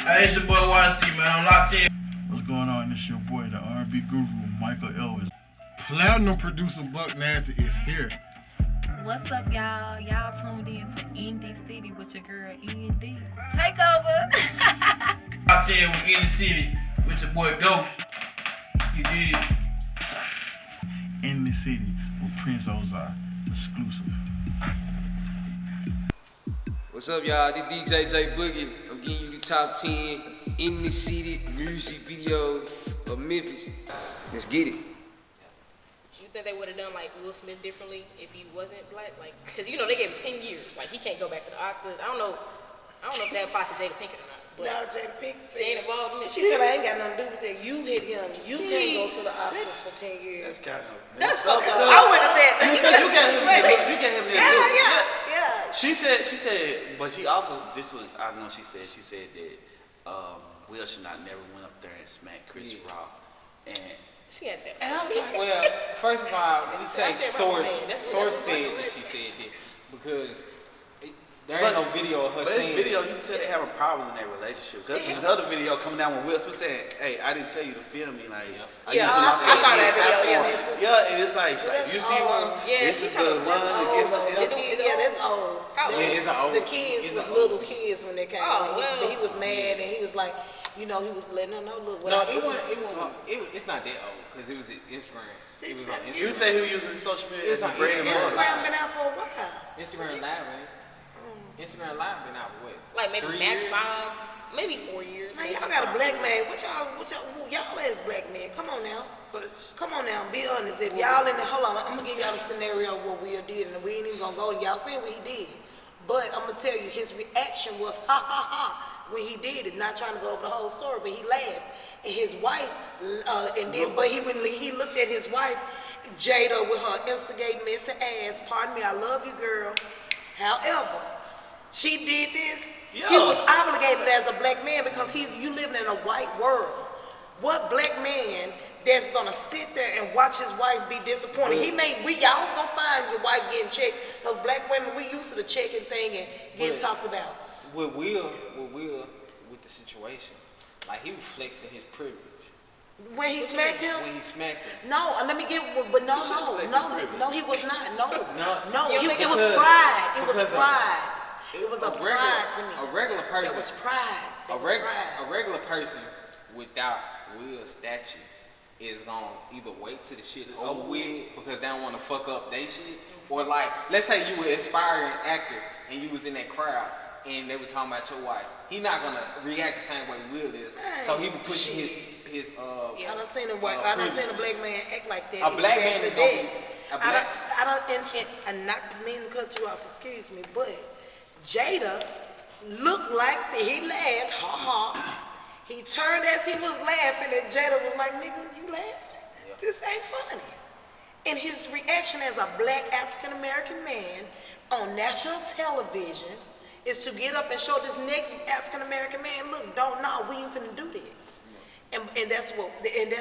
Hey, it's your boy YC, man. I'm locked in. What's going on? It's your boy, the R&B guru, Michael Elvis. Platinum producer Buck Nasty is here. What's up, y'all? Y'all tuned in to Indie City with your girl END. Take over. Locked in with Indie City with your boy Ghost. You did. In the city with Prince Ozar, exclusive. What's up, y'all? This DJ J Boogie. I'm giving you the top 10 in the city music videos of Memphis. Let's get it. You think they would have done like Will Smith differently if he wasn't black? Like, cause you know they gave him 10 years. Like he can't go back to the Oscars. I don't know if that applies to Jada Pinkett or not. But no, Jada Pinkett. She ain't involved in it. She said I ain't got nothing to do with that. You hit him. You can't go to the Oscars for 10 years. That's kind of. That's fucked up. I would have said that. You can't have Yeah. She said, but she also, I know she said that Will should not never went up there and smacked Chris Rock. And she had that. I was like, well, first of all, we say source said that she said that because there ain't no video of her saying. But this video, you can tell they having problems in their relationship. Because there's another video coming down with Will Smith saying, hey, I didn't tell you to film me. Like, I saw that video. Yeah, and it's like you see one. Yeah, this is the one to get her. Yeah, that's old. It's old. The kids was little kids when they came. But he was mad and he was like, you know, he was letting her know. Look, no, it's not that old because it was Instagram. It was on Instagram. You say he was using social media. It's on Instagram been out for a while. Instagram Live, man. Instagram Live been out for what? Like maybe max 5, maybe 4 years. Man, y'all got a black man. Y'all as black men. Come on now. Come on now, be honest. If y'all in the, hold on, I'm gonna give y'all a scenario of what Will did, and we ain't even gonna go, and y'all seen what he did. But I'm gonna tell you, his reaction was ha ha ha when he did it. Not trying to go over the whole story, but he laughed. And his wife, when he looked at his wife, Jada, with her instigating messy ass. Pardon me, I love you, girl. However, she did this. Yeah. He was obligated as a black man because you living in a white world. What black man that's gonna sit there and watch his wife be disappointed? Y'all gonna find your wife getting checked. Those black women, we used to the checking thing and getting talked about. With the situation, like he was flexing his privilege. When he smacked him? When he smacked him. No, let me get, but no, he was not. No, it was because, pride. It was because pride. It was a pride to me. A regular person. It was pride. A regular person without Will's statue is gonna either wait till the shit's over with because they don't want to fuck up they shit, or like, let's say you were an aspiring actor and you was in that crowd and they was talking about your wife. He not gonna react the same way Will is, so he was pushing his I done seen a black man act like that. A black man is gonna be I not mean to cut you off, excuse me, but Jada looked like he laughed, ha ha. He turned as he was laughing, and Jada was like, nigga, you laughing? Yeah. This ain't funny. And his reaction as a black African-American man on national television is to get up and show this next African-American man, look, we ain't finna do that. And that's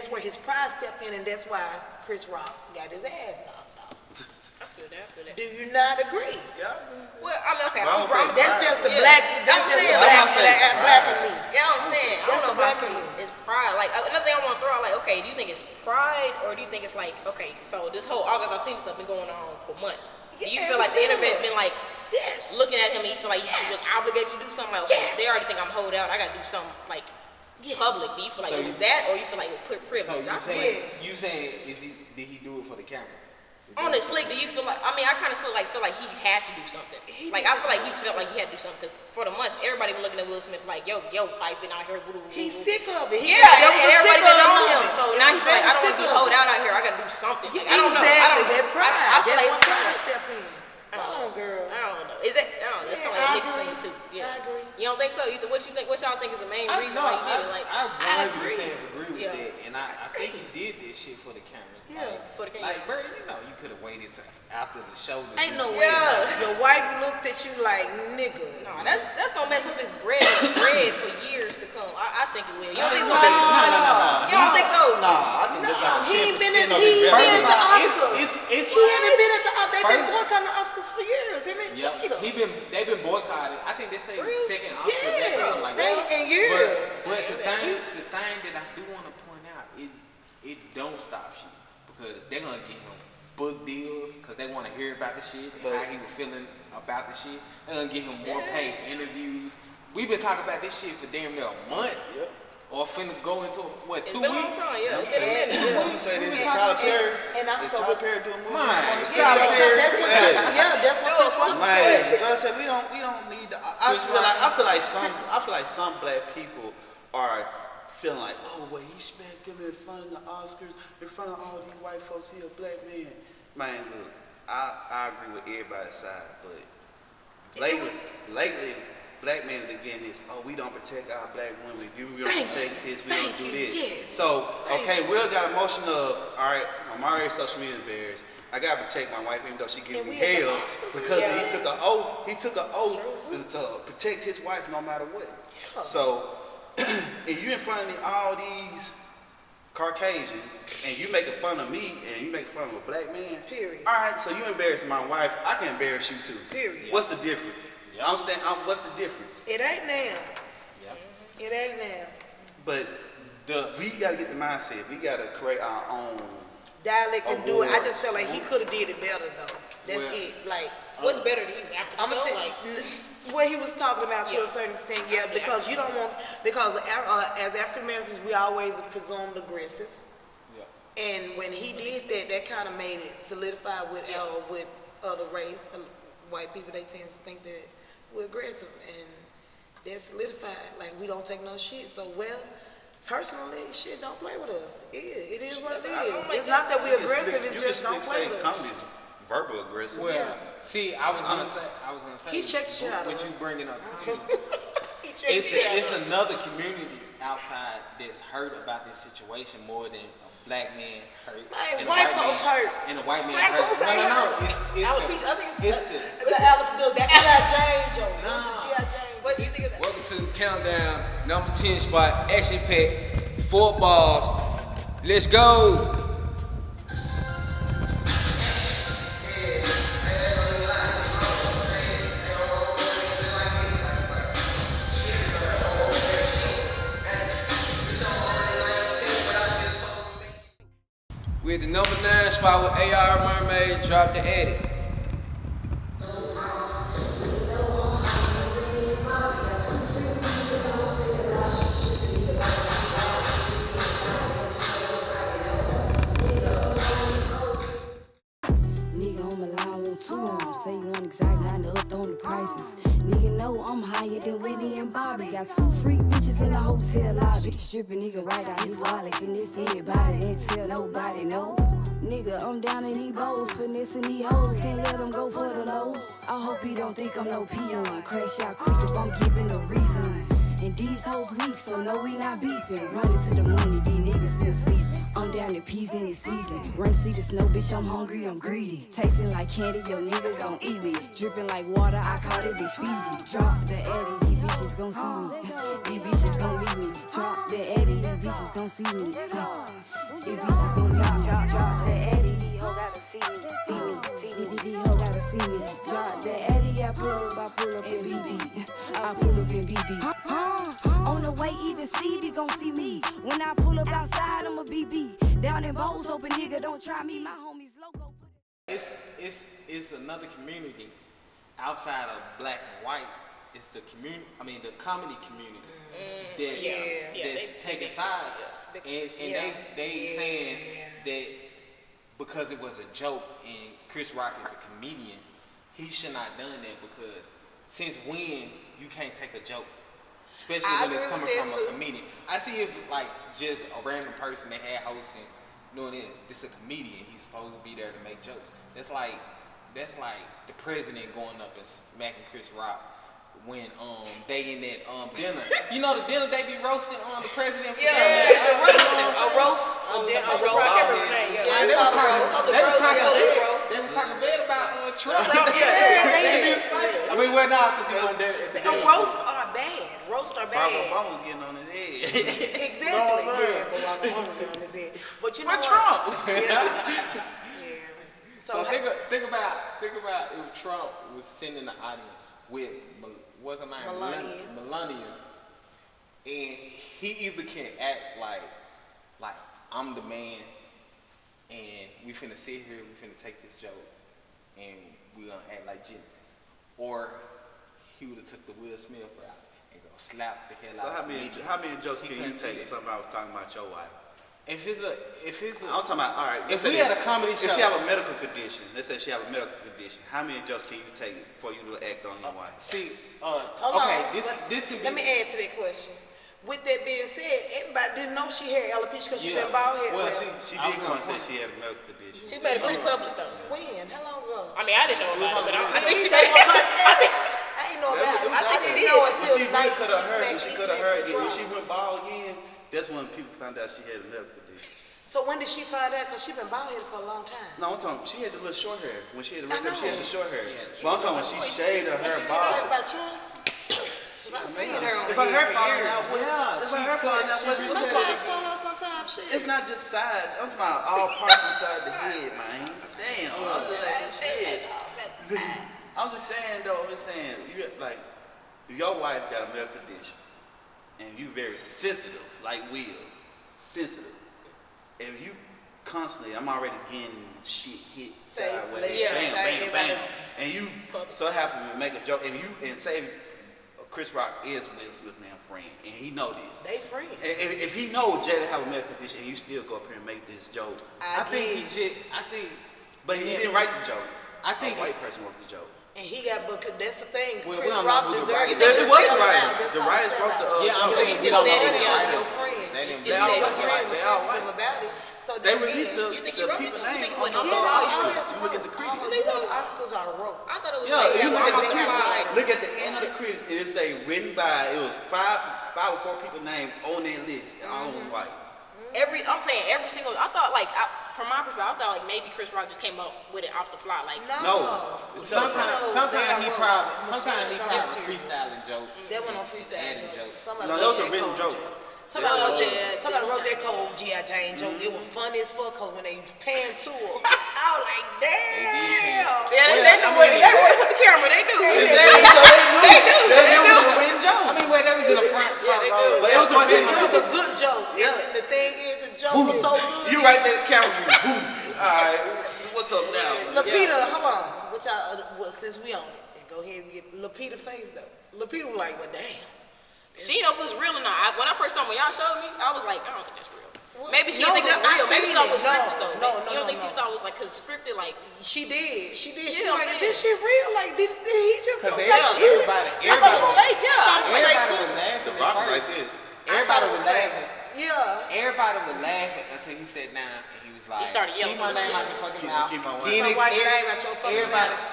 where his pride stepped in, and that's why Chris Rock got his ass knocked off. I feel that. Do you not agree? Yeah. Well, I mean, okay. That's just the black. That's just the black in me. Yeah, I'm saying. I don't know if it's pride. Like another thing I want to throw out. Like, okay, do you think it's pride or do you think it's like, okay, so this whole August Alsina stuff been going on for months? Do you feel like the internet been like looking at him and you feel like he was obligated to do something? Like, okay, they already think I'm hold out. I gotta do something like public. Do you feel like it was that or you feel like it was privilege? So you saying did he do it for the camera? On the slick, do you feel like? I mean, I kind of feel like he had to do something. Like I feel like he felt like he had to do something because for the months everybody been looking at Will Smith like, yo, wife been out here. He's sick of it. And everybody been on him. So now he feel like I don't want to be hold out here. I gotta do something. Like, I don't know. That pride. I feel like it's pride step in. Come on, girl. I don't know. Is it? I don't know. It's kind of like a mix between the two. Yeah. I agree. You don't think so? What you think? What y'all think is the main reason why he did it? Like, I 100% agree with that, and I think he did this shit for the cameras. Yeah, for the cameras. Like, bro, you could have waited till after the show. Ain't no way. Your wife looked at you like, nigga. No, that's gonna mess up his bread for years to come. I think it will. You don't think it's gonna mess up his bread? No. You don't think so? Nah, I think that's like He ain't been at the Oscars. He hasn't been at the. They've been boycotting the Oscars for years. They've been boycotted. I think they say second Oscar back or something like that. In years. stop shit because they're gonna get him book deals because they want to hear about the shit and how he was feeling about the shit. They're gonna get him more paid interviews. We've been talking about this shit for damn near a month. Yep. Or finna go into what, 2 weeks? Time, yeah. It's been a minute. You say this is Tyler Perry? And Is also Tyler Perry doing movies? Tyler Perry. That's what Chris Rock Man, said. so I said we don't need to. I feel like some black people are feeling like, oh well, he smacked him in front of the Oscars, in front of all these white folks. He a black man. Man, look, I agree with everybody's side, but lately, black men are getting this, oh, we don't protect our black women. We don't protect this, we don't do this. Yes. So, okay, Will got emotion of, all right, I'm already social media embarrassed. I gotta protect my wife even though she gives me hell because he took an oath to protect his wife no matter what. Yeah. So, if you in front of all these Caucasians and you making fun of me and you make fun of a black man, period. All right, so you embarrassing my wife, I can embarrass you too. Period. What's the difference? What's the difference? It ain't now. Yeah. It ain't now. But we gotta get the mindset. We gotta create our own dialect and do it. I just felt like he awards. could have did it better though. That's it. Like, what's better to you after the I'm gonna show? tell Like, what he was talking about to a certain extent, because you don't want, because as African Americans we always presumed aggressive. Yeah. And when he did that, that kind of made it solidify with other race, white people. They tend to think that we're aggressive, and they're solidified. Like we don't take no shit. So personally, shit don't play with us. It is what it is. It's not that we're aggressive. It's just don't play with us. Comedy's verbal aggressive. Well, see, I was gonna say. He checked shit out of what you him. bringing up. It's It's another community outside that's hurt about this situation more than a black man hurt. Man, and white folks hurt. And a white man Black hurt. folks ain't hurt. It's the That G.I. Jane joke. G.I. Jane. what do you think of that? Welcome to the countdown, number 10 spot, action pack, 4 balls. Let's go. With the number 9 spot with AR Mermaid, drop the edit. Say you want exact, not up on the prices. Nigga know I'm higher than Whitney and Bobby. Got 2 freak bitches in the hotel lobby. Stripping nigga right out his wallet, finesse everybody. Won't tell nobody, no. Nigga, I'm down in these bowls, finessing these hoes. Can't let them go for the low. I hope he don't think I'm no peon. Crash out quick if I'm giving a reason. And these hoes weak, so no, we not beefing. Running to the money, these niggas still sleeping. I'm down to peas in the season. Run, see the snow, bitch, I'm hungry, I'm greedy. Tasting like candy, your nigga gon' eat me. Dripping like water, I call it bitch Fiji. Drop the Eddie, these bitches gon' see me. These bitches gon' meet me. Drop the Eddie, these bitches gon' see me. These bitches gon' meet me. Drop the Eddie, these hoe gotta see me. These hoe gotta see me. Drop the Eddie, I pull up in BB. I pull up in BB. On the way, even Stevie gon' see me. When I pull up outside, I'm a BB. Down in Bowls, hoping nigga don't try me. My homies logo. It's another community outside of black and white. It's the community. I mean, the comedy community that's taking sides, and they saying that because it was a joke and Chris Rock is a comedian, he should not done that because since when you can't take a joke? Especially when it's coming from a comedian. I see if like just a random person they had hosting doing it, this a comedian, he's supposed to be there to make jokes. That's like the president going up and smacking Chris Rock when they in that dinner. You know the dinner they be roasting the president for a roast. They was talking bad about Trump. I mean, well, now because he wasn't there. Roasts are bad. Roasts are bad. Barack Obama getting on his head. Exactly. Barack Obama getting on his head. But you know what? Trump? Yeah. So think about if Trump was sitting in the audience with what's her name? Melania. And he either can act like I'm the man and we finna sit here, we finna take this joke, and we gonna act like Jimmy. Or he would have took the Will Smith route and go slap the hell So out of how many jokes can you couldn't take do if that. somebody was talking about your wife? If it's a, I'm talking about, all right. if we had a comedy show, If she have a medical condition, let's say she have a medical condition, how many jokes can you take before you do act on your wife? see, Hold okay, on, this can be. Let me add to that question. With that being said, everybody didn't know she had alopecia because she Yeah. been bald head. Well, see, She I did was come gonna and say say- she had a medical condition. She made it pretty public though. When? How long ago? I mean, I didn't know about it, but I think she They made gonna it. contact me. I ain't know about it. I think she didn't know until When she the night really could have heard, smacked- when she he could have smacked heard Chris it, when Rock. she went bald again, that's when people found out she had a medical condition. So when did she find out? Because she been bald headed for a long time. No, I'm talking, she had the little short hair. When she had the I rest of it, she had know. the short hair. But I'm talking when she shaved her hair Like bald. by choice? I seen her on If her hair the falling out, Yeah, if her hair falling out, My what's sides fall out sometimes. Shit. It's not just sides. I'm talking about all parts inside the head, man. Damn. I'm just like, shit. I'm just saying though, I'm just saying, you like, if your wife got a medical condition and you very sensitive, like Will, sensitive. If you constantly, I'm already getting shit hit sideways, yeah, bam, bam, bam, and you Public. so happen to make a joke, and say Chris Rock is Will Smith's man friend, and he know this. They friends. If he know Jada have a medical condition, and you still go up here and make this joke, I think but he didn't write the joke. I think a white person wrote the joke. And he got, but that's the thing. Well, we Chris don't know Rock who the deserved writer it. is. It was the That's writers. The how writers it's wrote the Yeah, I'm joke. saying He's we still don't know standing who the on writer your is. friend. They He's didn't still they all Your standing write friend it. was They all sensitive white. about it. So They that released means- You think the he wrote people it? You name think he on went the off Yeah, all Oscars. these You look at the critics. almost all the Oscars are wrote. I thought it was Yeah, like, you look at I'm the gonna fly. critics. Look at the end of the critics, and it say written by. It was five or four people named on that list. All of them white. I'm saying every single. I thought like from my perspective, I thought like maybe Chris Rock just came up with it off the fly. Like No. It's Sometimes he probably Material. freestyling jokes. That one on freestyle Adding joke. jokes. Somebody No, wrote those are that written cold jokes. joke. Somebody wrote Yeah. that cold G.I. Jane joke. It was funny as fuck 'cause when they panned to her, I was like, damn. yeah, they do what they put the camera. They do. Exactly. So they knew. They knew it was a written joke. I mean, well, that was in the front row. But it was a written It joke. was a good joke. Yeah. And the thing is, the joke was so good. You right there, the camera. Boom. All right. What's up now? Lapita, hold on. What y'all, since we on it, and go ahead and get Lapita face though. Lapita was like, well, damn. She didn't know if it was real or not. When I first saw when y'all showed me, I was like, I don't think that's real. Maybe she No, didn't think it was I real. Maybe she seen thought it was it. No, scripted though. no, You don't think she no. thought it was like cause scripted like She did. She Yeah, like, man. is this shit real? Like, did he just Because go everybody I thought it was fake. Yeah. was laughing Rock at right first. there. Everybody was laughing. Yeah. Everybody was laughing until he sat down and he was like, He started yelling. keep my name out your fucking mouth. keep my Keep My it- wife's name out your fucking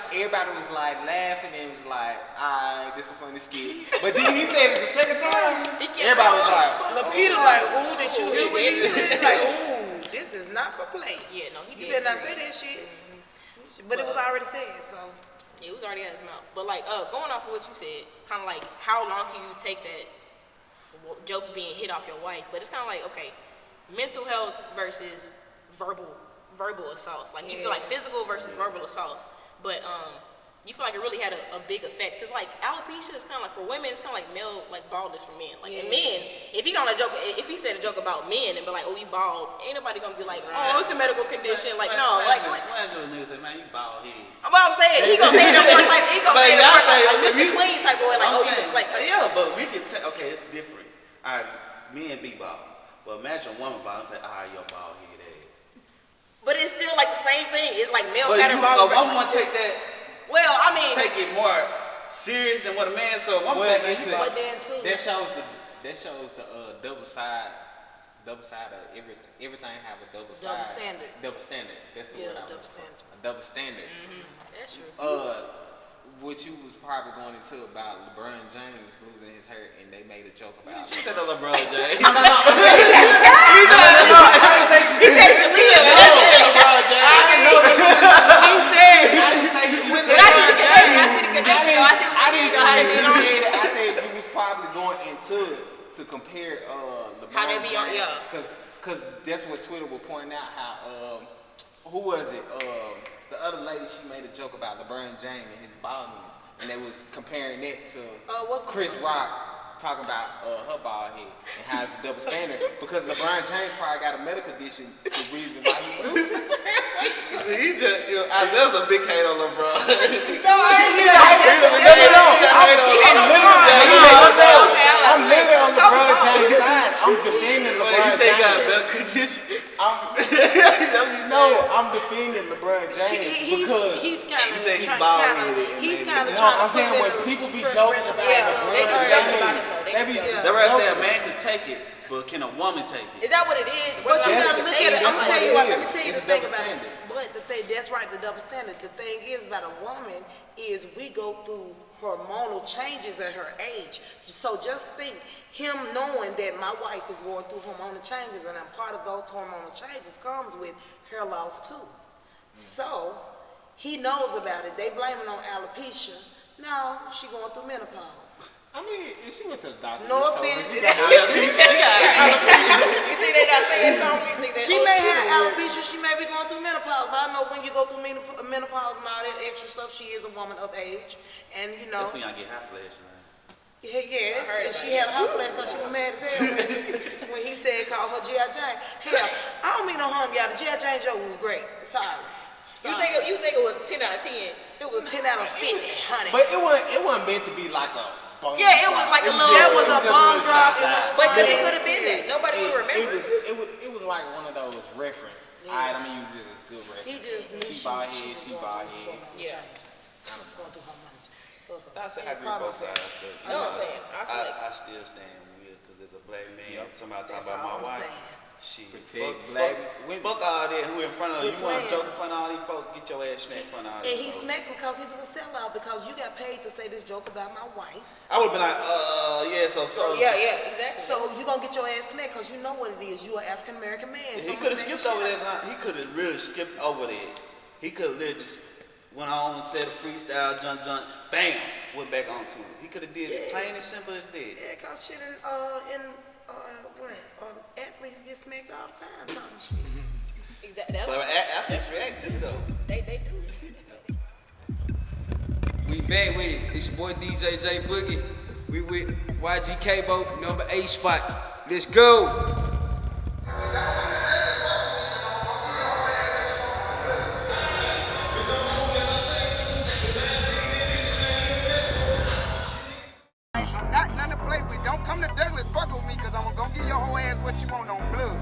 Everybody was like laughing and was like, alright, this is a funny skit. But then he said it the second time, everybody was like, Lapita like, ooh, did you hear what he said? Like, ooh, this is not for play. Yeah, no, he You did better not say say that shit. But it was already said, so. Yeah, it was already out his mouth. But like, going off of what you said, kind of like, how long can you take that jokes being hit off your wife? But it's kind of like, okay, mental health versus verbal assaults. Like, you feel like physical versus verbal assaults. But you feel like it really had a big effect. Because like, alopecia is kind of like, for women, it's kind of like male, like baldness for men. Like, and men, if he said a joke about men and be like, oh, you bald, ain't nobody gonna be like, oh, it's a medical condition. Like, no, like, Why is your nigga say, man, you bald head? I'm saying, he gonna say it in a more type, he gonna But say it in a y'all more say, like, if Mr. you- Clean type of way, like, I'm oh, you saying, just like, yeah, but we can take, okay, it's different. All right, men be bald. But imagine a woman bald and say, your bald head ass. but it's still like the same thing. It's like male But pattern a bald. woman want to take that, Well, I mean, take it more serious than what a man, so a woman well, say, man, you bald. But then too. that shows the double side of everything. Everything have a double side. standard. Double standard. That's the Yeah, word I double was looking standard. for. A double standard. that's true. What you was probably going into about LeBron James losing his hair, and they made a joke about. She said that LeBron James. He said it to live. LeBron James. He said. I didn't say he was. But I see the connection. I didn't say she said it. I said you was probably going into it to compare LeBron How they be on- James. yeah. Cause that's what Twitter was pointing out. How who was it? The other lady, she made a joke about LeBron James and his baldness, and they was comparing that to What's her Chris name? Rock talking about her bald head and how it's a double standard because LeBron James probably got a medical condition. The reason why he loses. He just, there's a big hate on LeBron. No, I ain't here. I'm literally on LeBron James' side. I'm defending LeBron James. He said he got a better condition. I'm defending LeBron James because he's kind of. He said he's bald-headed. He's kind of no, trying I'm to saying when people be joking about LeBron James, that's why I say a man can take it, but can a woman take it? Is that what it is? But you gotta look at it. I'm gonna tell you what. Let me tell you It's the thing double about it. standard. But the thing, that's right, the double standard. The thing is about a woman is we go through hormonal changes at her age. So just think, him knowing that my wife is going through hormonal changes, and a part of those hormonal changes comes with hair loss too. So he knows about it. They blame it on alopecia. No, she going through menopause. I mean, if she went to the doctor. No offense. You think they not saying something? You think She may have alopecia, she may be going through menopause, but I know when you go through menopause and all that extra stuff, she is a woman of age, and you know. That's when y'all get hot flash. Yes, and she had a hot flash because she was mad as hell when he said called her G.I. Jane. Hell, I don't mean no harm, y'all. The G.I. Jane joke was great. Sorry. You think it was 10 out of 10? It was 10 out of 50, honey. But it wasn't meant to be like a bomb. Yeah, it was like a little. That was a bomb drop. It was But funny. it could have been that. Nobody would remember. It was like one of those reference. Yeah. Alright, I'm gonna use this as good reference. He just knew she bald head, she bald head. Yeah. She's going through hormonal changes. I say I agree with both sides, but You know what I'm saying? I still stand with it because there's a black man. Somebody talking That's about all my I'm wife. saying. Shit, Protect black women. fuck all that. Who in front of you? You want to playing. joke in front of all these folks? Get your ass smacked in front of all And these he folks. smacked because he was a sellout because you got paid to say this joke about my wife. I would be like, yeah, so. Yeah, exactly. So you gonna get your ass smacked because you know what it is. You an African American man. He So could have I'ma skipped smack over the shit that. He could have really skipped over that. He could have literally just went on and said a freestyle, jump, bam, went back on to it. He could have did it plain and simple as that. Yeah, cause shit athletes get smacked all the time talking shit. Exactly. But athletes react to it though. They do. We back with it. It's your boy DJ J Boogie. We with YG KCARBON, number 8 spot. Let's go. I'm not none to play with. Don't come to Douglas fuck with me, cause I'm gonna give your whole ass what you want on blood.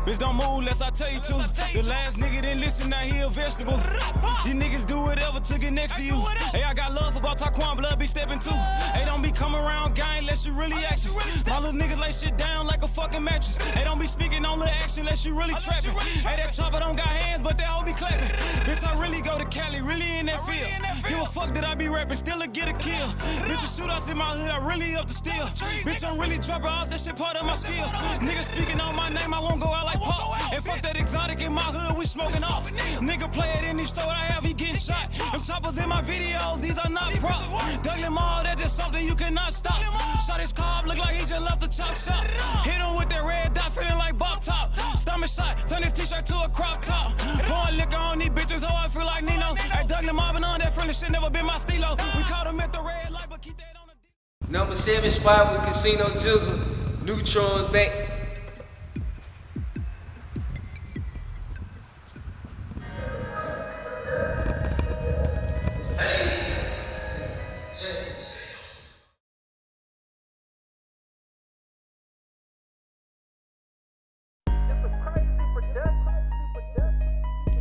Bitch, don't move unless I tell you to. The last nigga didn't listen, now he a vegetable. These niggas do whatever to get next to you. Hey, I got love for about Taquan, blood be stepping too. Hey, don't be coming around gang unless you really active. My little niggas lay shit down like a fucking mattress. Hey, don't be speaking on little action unless you really trapping. Hey, that chopper don't got hands, but that hoe be clapping. Bitch, I really go to Cali, really in that field. Give a fuck that I be rapping, still a get a kill. Bitch, the shootouts in my hood, I really up the steel. Bitch, I'm really dropping off, that shit part of my skill. Niggas speaking on my name, I won't go out like Paul. And fuck that exotic in my hood, we smoking off. Nigga play it in these store, I have, he getting shot. Them choppers in my videos, these are not props. Douglas Mall, that's just something you cannot stop. Shot his car, look like he just left the chop shop. Hit him with that red dot, feeling like Bob Top. Stomach shot, turn his t-shirt to a crop top. Pouring liquor on these bitches, oh I feel like Nino. At Douglas Marvin on that friendly shit, never been my stilo. We caught him at the red light, but keep that on the Number 7 spot with Casino Jizzle. Neutron back.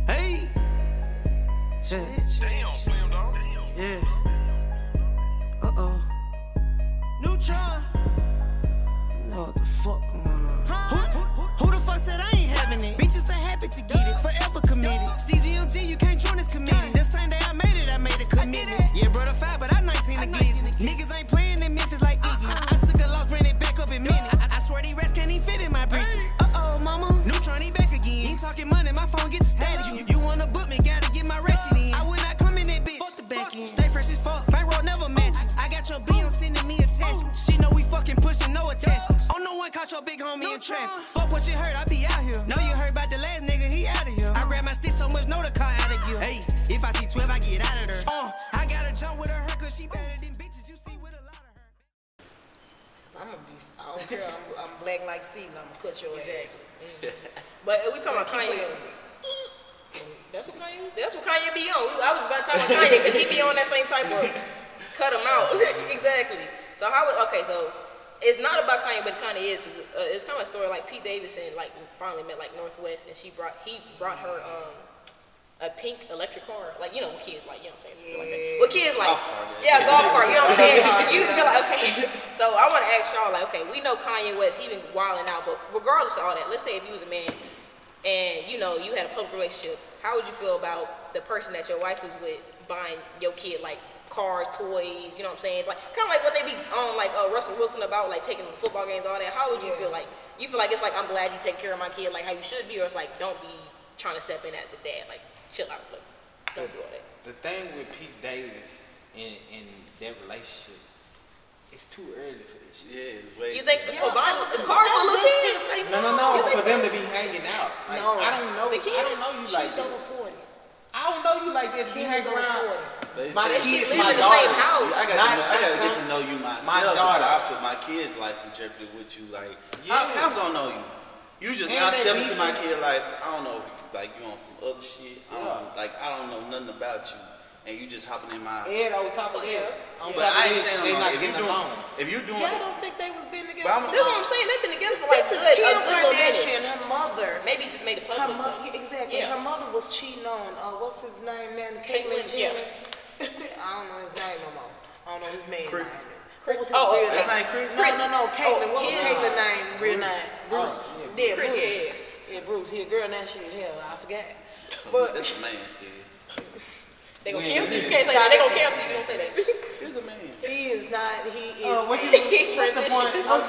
Hey. Damn, Slim Dog. Yeah. Neutron. You know what the fuck going on? Who the fuck said I ain't having it? Bitches are happy to get it, forever committed. CGMG, you can't join this committee. The same day I made it a commitment. Yeah, brother 5, but I 19 the glizzy. Niggas ain't playing in Memphis like Iggy. I took a loss, ran it back up in minutes. I swear these rats can't even fit in my britches. Mama, Neutron, he back again. Ain't talking money, my phone get the static. You wanna book me, gotta get my ratchet in. I would not come in that bitch. Fuck the back end. Stay fresh as fuck. Bankroll never match. I got your B on sending me attachment. She know we fucking pushing, no attachments. Oh, no one caught your big homie in traffic. Fuck what you heard, I be out here. Know you heard about the last nigga, he out of here. I grab my stick so much, know the car out of gear. Hey, if I see 12, I get out of there. I gotta jump with her cause she better than bitches. You see with a lot of her. Girl, I'm black like steel. I'm gonna cut your ass. But we talking about Kanye. That's what Kanye be on. I was about to talk about Kanye because he be on that same type of cut him out. Exactly. So so it's not about Kanye, but Kanye is. It's kind of a story like Pete Davidson like finally met like Northwest, and he brought her a pink electric car, like you know what kids like, you know what I'm saying, like that. What kids like, golf cart, you know what I'm saying. You feel like okay. So I want to ask y'all like, okay, we know Kanye West, he been wilding out, but regardless of all that, let's say if you was a man and you know you had a public relationship, how would you feel about the person that your wife was with buying your kid like cars, toys, you know what I'm saying? It's like kind of like what they be on like Russell Wilson about, like taking them to football games, all that. How would you feel like? You feel like it's like I'm glad you take care of my kid like how you should be, or it's like don't be trying to step in as the dad, like chill out, like don't do all that. The thing with Pete Davis in that relationship, it's too early for this shit. Yeah, it's way You think for buying the car for a little kid? No, for them to be hanging out. Like, No. I don't know you like She's that. over 40. I don't know you like that to be hanging around. My She kids, live my in the same daughters. house. I gotta get to know you myself. My before daughters. I put my kid's life in jeopardy with you. Like, Yeah. how I'm gonna know you? You just And now they stepping to my beefing. kid like, I don't know if you on some other shit. I don't know nothing about you, and you just hopping in my. And on top of that, But I ain't saying they no. not If you getting along. doing, Y'all don't think they was been together? But That's what I'm saying. They've been together for like This is a Kim good little Kardashian, minute. her mother. Maybe he just made it Her public. mother, exactly. Yeah. Her mother was cheating on, what's his name, man? Caitlyn, Jenner. yeah. I don't know his name no more. I don't know his man. Chris. What was his Oh, real okay. name? Chris. No, Caitlyn. What was yeah. Caitlyn's name, real name? Bruce. Yeah, Chris, Bruce. yeah. Yeah, Bruce. He a girl now, shit. Hell, I forgot. but that's a man still. They gonna cancel you. You can't say that. They gonna cancel you. You don't say that. He's a man. He is not. He is. What's the point? Oh,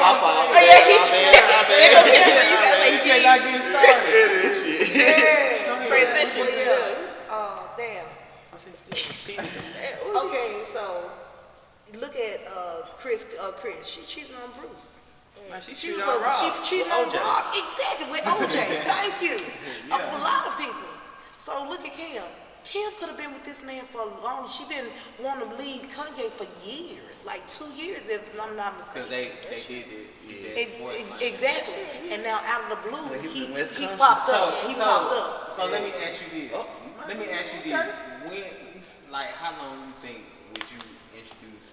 my fault. Oh yeah, he's They gonna cancel you. That's like You she. can't not get started. This shit. Yeah. Transition. Well, yeah. Oh, damn. Okay, so look at Chris. She cheated on Bruce. Man, she She cheated was on Rob. she cheated on OJ. Rob. Exactly, with OJ. Thank you. A lot of people. So look at Kim. Kim could have been with this man for long. She been wanting to leave Kanye for years, like 2 years, if I'm not mistaken. Because they did it. Exactly. And now out of the blue, When he was he in Wisconsin. popped up. He popped up. So let me ask you this. When, like, how long you think would you introduce,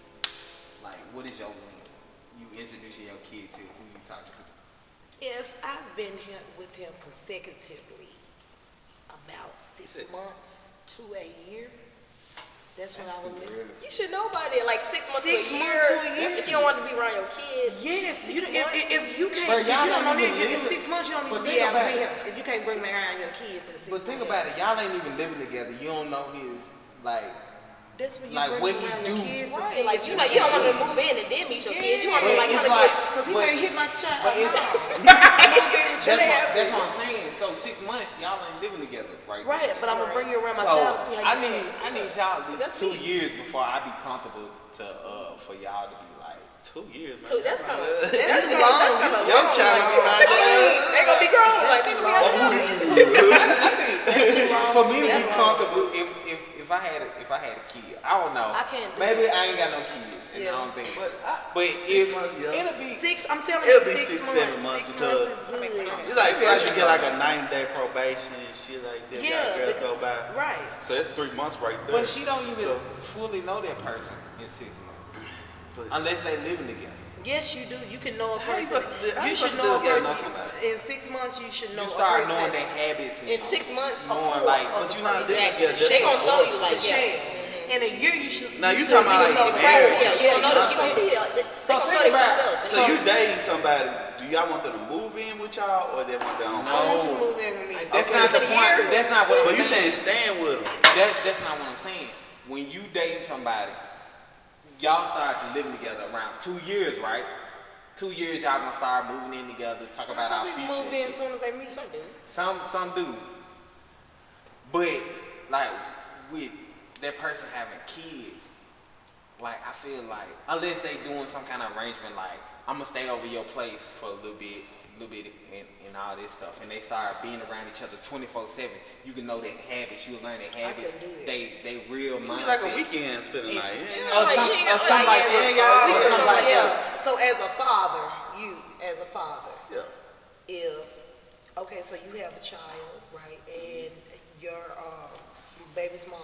like, what is your win? You introducing your kid to who you talking to? If I've been here with him consecutively about 6 months to a year, that's when I would live. You should know by then, like 6 months 6 to a months year. to a year. If you don't want to be around your kid. Yes, if you can't, But if you y'all don't know don't even if live 6 months, you don't but need to think be out about here. it. If you can't bring me around your kids in 6 months. But think about it, y'all ain't even living together. You don't know his, like, That's when you like, bring what around he your do. kids to Right, see. like you don't want to move in and then meet your kids. You want to But like it's kind of like, Because he may hit my child. but it's, that's what I'm saying. So 6 months, y'all ain't living together, right? Right, but I'm gonna bring you around my So child to see how you I need y'all to That's 2 me. years before I be comfortable to for y'all to be like 2 years, man. So that's kind of That's that's long. kind of Your child be like that. They gonna be grown. Like That's too people long. I think for me to be comfortable if I had a kid, I don't know. I can't do Maybe that. I ain't got no kids, and Yeah. I don't think. But if months, yeah. it'll be I'm telling you, It'll be 6 7 months. 6 months months is because- good. It's like first you get like a 90-day probation and shit like that. Yeah, Girls because- go by. right. So it's 3 months right there. But she don't even So- fully know that person in 6 months, unless they living together. Yes, you do. You can know a How you person. supposed to do- how You you should supposed know a to do it, person. know somebody? In 6 months, you should know You a start person. knowing their habits and in 6 months. knowing like But you not living Exactly. together. They gonna show you like The yeah. shell. In a year, you should. Now, you should talking about, be like, the marriage. person. Yeah, you gonna know. You gonna see it. Like, they gonna show think about- themselves. So you dating somebody, do y'all want them to move in with y'all or they want their own I want you to No. move in with me. That's Okay. not the So point. here- That's not what I'm But you saying. saying staying with them. That's not what I'm saying. When you dating somebody, y'all start living together around 2 years, right? 2 years, y'all gonna start moving in together, talk about Some our people future. move in as soon as they meet. Some do. Some do. But like with that person having kids, like I feel like unless they doing some kind of arrangement, like I'm gonna stay over your place for a little bit, little bit and all this stuff, and they start being around each other 24/7. You can know their habits. You learn their habits. They real mindset. Like a weekend, spend a night. Or something like that. So as a father, yeah. if okay, so you have a child, right, and your baby's mom,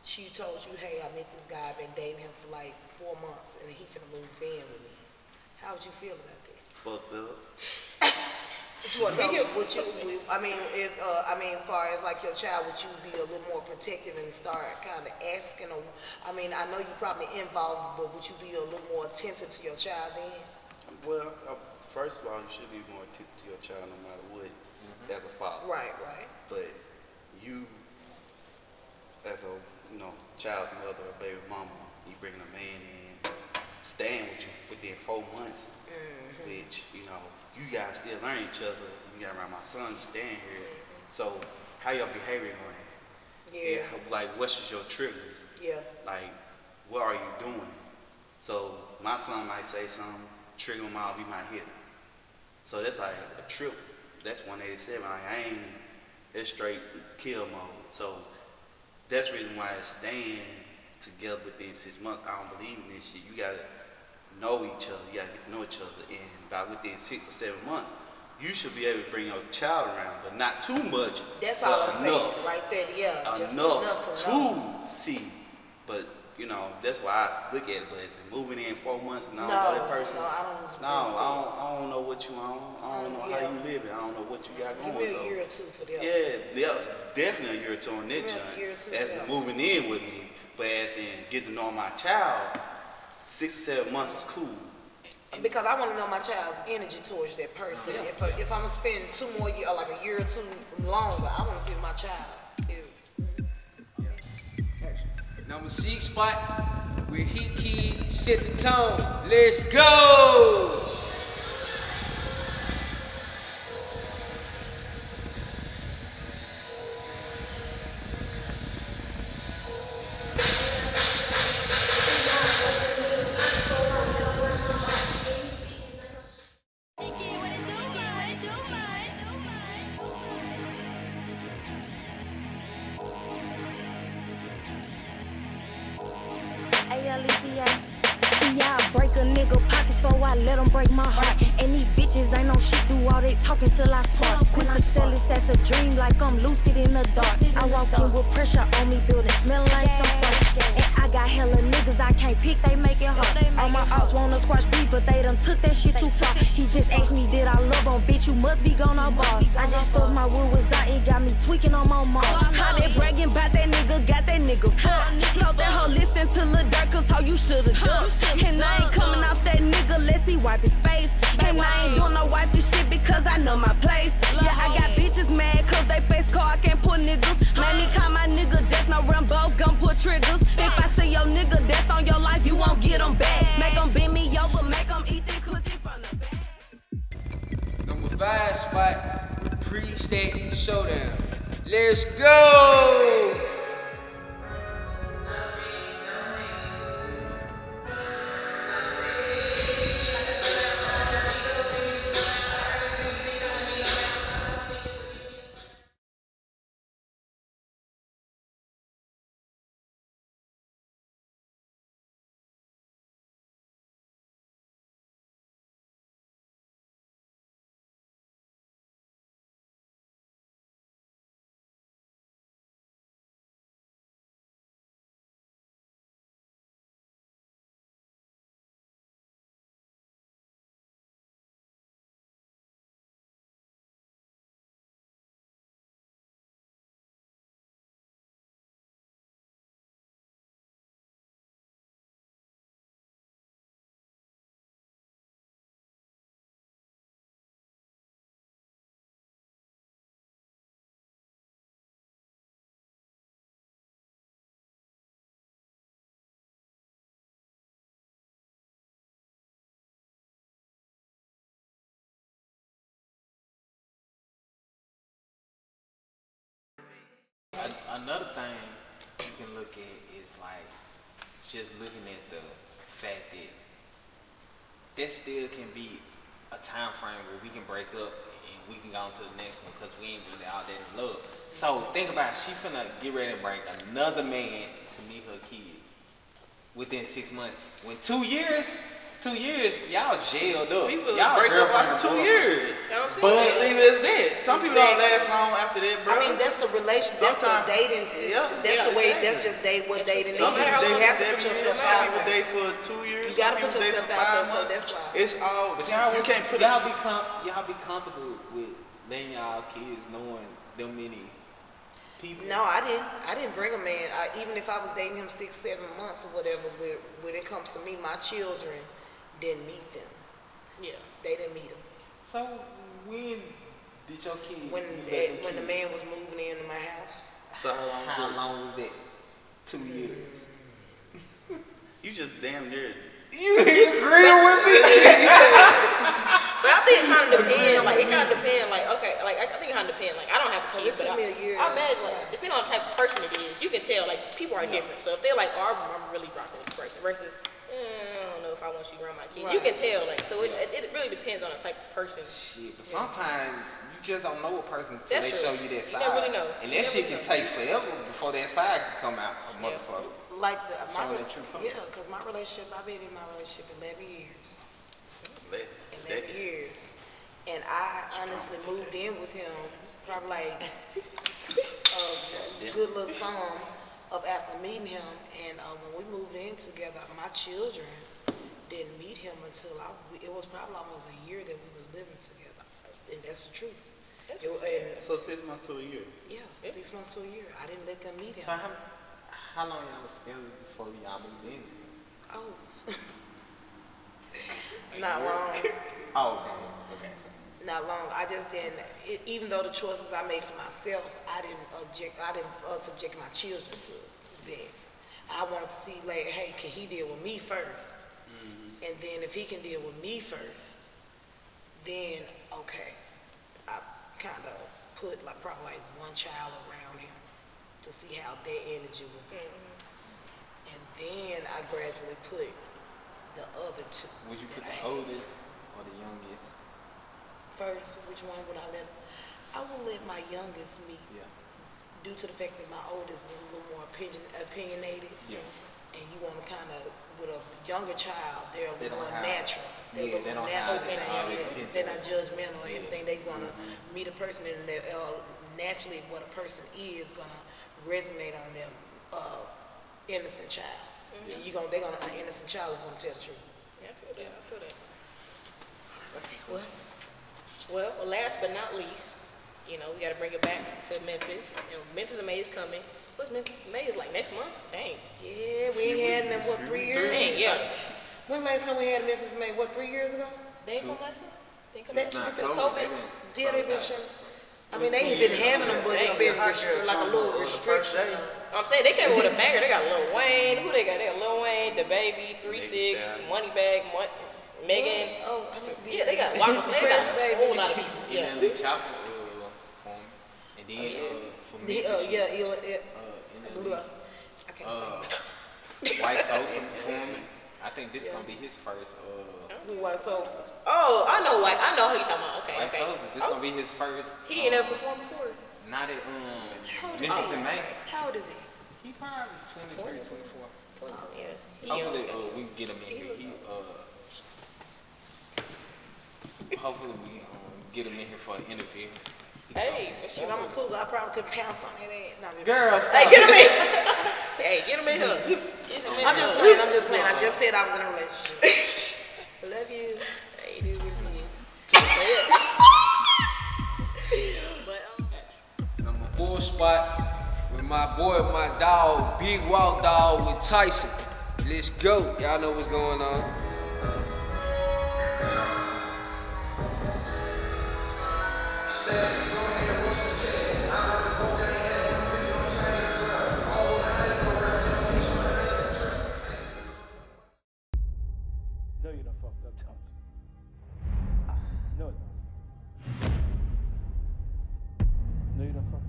she told you, hey, I met this guy, I've been dating him for like 4 months, and he finna move in with me. How would you feel about that? Fucked up. As far as like your child, would you be a little more protective and start kind of asking? Or, I mean, I know you're probably involved, but would you be a little more attentive to your child then? Well, first of all, you should be more attentive to your child no matter what, as a father. Right. But you, as a child's mother or baby mama, you bringing a man in, staying with you within 4 months, which you guys still learn each other. You got around my son staying here, so how your behavior going? Yeah. Like, what's your triggers? Yeah. Like, what are you doing? So my son might say something, trigger him out, we might hit him. So that's like a trip. That's 187. I ain't. It's straight kill mode. So that's the reason why it's staying together within 6 months. I don't believe in this shit. You gotta know each other. You gotta get to know each other. And by within 6 or 7 months, you should be able to bring your child around, but not too much. That's all I'm saying right there. Yeah, just enough to know. See. But that's why I look at it. But is it moving in 4 months and I don't know that person? No, I don't. I don't know what you own. I don't know how you living. I don't know what you got going. Give me a year or two for them. Yeah, definitely a year or two on that joint. As in moving in with me, but as in get to know my child, 6 or 7 months is cool. Because I want to know my child's energy towards that person. If I'm gonna spend 2 more years, or like a year or two longer, I want to see my child is. Number 6 spot with Heat Kid, set the tone. Let's go! Break a nigga pockets before I let him break my heart. And these bitches ain't no shit, do all they talking till I spark. Quit the sellers, that's a dream, like I'm lucid in the dark. I walk in with pressure on me, building smell like some fuck. And I got hella niggas I can't pick, they make it hard. All my ops wanna squash beef, but they done took that shit too far. He just asked me, did I love him? Bitch, you must be gone on bars. I just thought my wood was out, it got me tweaking on my mom. How they bragging about that nigga, got that nigga fucked. Told that hoe listen to Lil Durk, cause how you should've ducked. And I ain't coming off that nigga, let's see wipe his face. And I ain't doing no wifey shit because I know my place. Yeah, I got bitches mad cause they face car, I can't put niggas. Man, me call my nigga, just no Rambo's gon' put triggers. If I see your nigga that's on your life, you won't get them back. Make them bend me over, make them eat that pussy from the back. Number 5 spot with Pre-State Showdown. Let's go! Another thing you can look at is like just looking at the fact that still can be a time frame where we can break up and we can go on to the next one because we ain't really all that in love. So think about it, she finna get ready to bring another man to meet her kid within 6 months. When 2 years, y'all jailed up. People y'all break up after 2 years. But leave it as that. Some people don't last long after that, bro. I mean, that's the relationship. That's the dating system. That's the way. That's just what dating is. Some people You date have to for put 7 years. yourself Some out people there. date for 2 years. You gotta some put people date yourself for out 5 there, so months. that's why. It's all. But you can't put y'all be comfortable with letting y'all kids knowing them many people. No, I didn't bring a man. Even if I was dating him 6, 7 months or whatever, when it comes to me, my children didn't meet them. Yeah. They didn't meet them. So when did your kid? When the man was moving into my house. So how long was that? 2 years. You just damn near. You agreeing with me? But I think it kind of depends. Like okay, like I think it kind of depends. Like I don't have a kid, It took me a year. I imagine like depending on the type of person it is, you can tell like people are different. So if they're like, oh, I'm really rocking with this person versus I don't know if I want you around my kid. You can tell like so it really depends on the type of person. Shit, but sometimes you just don't know a person until That's they true. show you that You side. never really know. And You that never shit really can know. take forever before that side can come out, motherfucker. Like Showing that true color. because my relationship, I've been in my relationship 11 years. 11 years. And I honestly moved in with him probably like a good little sum of after meeting him. And when we moved in together, my children didn't meet him until it was probably almost a year that we was living together. And that's the truth. So 6 months to a year. Yeah, 6 months to a year. I didn't let them meet him. So how long y'all was together before y'all moved in? Oh. Not long. Oh, okay. Not long. I just didn't. Even though the choices I made for myself, I didn't subject my children to that. I wanted to see, like, hey, can he deal with me first? Mm-hmm. And then if he can deal with me first, then okay. I kind of put probably one child around him to see how their energy would be. Mm-hmm. And then I gradually put the other two. Would you put the oldest or the youngest? First, which one would I let? I would let my youngest meet. Yeah. Due to the fact that my oldest is a little more opinionated. Yeah. And you want to kind of, with a younger child, they're a little more natural. They're a little more natural with things. They're not judgmental or anything. They're going to meet a person and naturally what a person is going to resonate on them innocent child. Mm-hmm. And an innocent child is going to tell the truth. Yeah, I feel that. Well, last but not least, we got to bring it back to Memphis. Memphis and May is coming. What's Memphis? May is like next month? Dang. Yeah, we ain't had them, 3 years? Dang, yeah. When last time we had Memphis and May? 3 years ago? They ain't come last time? COVID. Yeah, they been shut. I mean, they ain't been having them, but it's been like a little restriction. I'm saying they came with a banger. They got Lil Wayne. Who they got? They got Lil Wayne, The Baby, 3-6, Moneybag, Megan. Oh, yeah, they got Waka. They got a whole lot of people. Yeah. And then Chopper and then for me, I can't say. White Sosa performing. I think this is gonna be his first. White Sosa. Oh, I know who you talking about. Okay, White Sosa. This gonna be his first. He ain't ever performed before. Not at Memphis in May. How old is he? He probably 23, 24. Yeah. Hopefully we can get him in here. Hopefully we get him in here for an interview. Hey, for sure. I'm a cougar. I probably could pounce on that ass. Girl, stop. Hey, get him in. Hey, get him in here. I'm just playing. I just said I was in a relationship. I love you. Hey, it is what it is. Number 4 spot with my boy, my dog, Big Walk Dog with Tyson. Let's go. Y'all know what's going on. No, you done fucked up, don't you? No, it don't. No, you done fucked up. No, you done fucked up.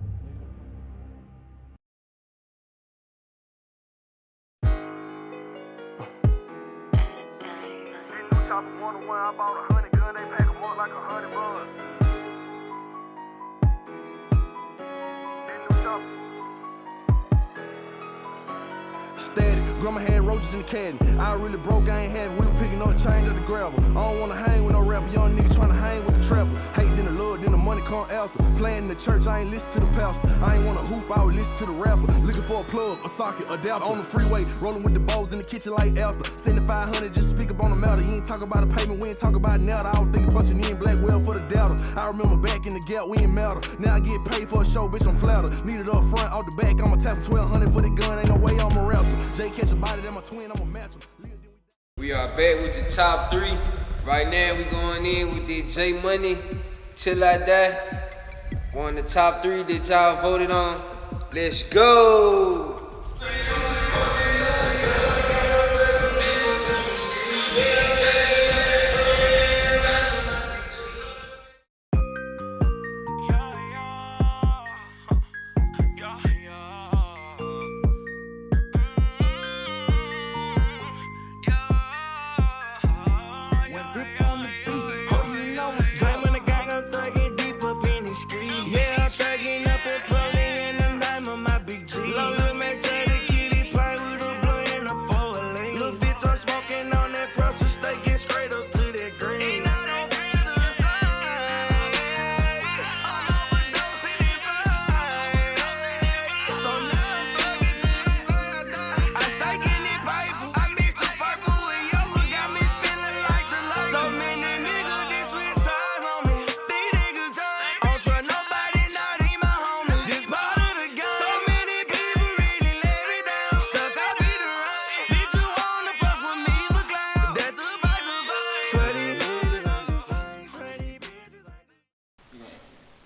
Ain't no chopper 101, I bought 100 gun, they pack 'em Static, grandma had roaches in the caddy. I really broke, I ain't have it. We were picking up change at the gravel. I don't wanna hang with no rapper, young nigga tryna hang with the trapper. Hate then the love, then the money come after. Playing in the church, I ain't listen to the pastor. I ain't wanna hoop, I would listen to the rapper. Looking for a plug, a socket, a adapter. On the freeway, rolling with the balls in the kitchen like after. Sending 500, just speak up on the matter. You ain't talk about the payment, we ain't talk about now. I was thinking punching in Blackwell for the data. I remember back in the gap, we ain't matter. Now I get paid for a show, bitch, I'm flattered. Need it up front, out the back, I'ma tap 1200 for the gun, ain't no way I'ma wrestle. Jay catch a body, that my twin, I'ma match him. We are back with the top 3. Right now we going in with the J Money, Till I Die. One of the top 3 that y'all voted on. Let's go!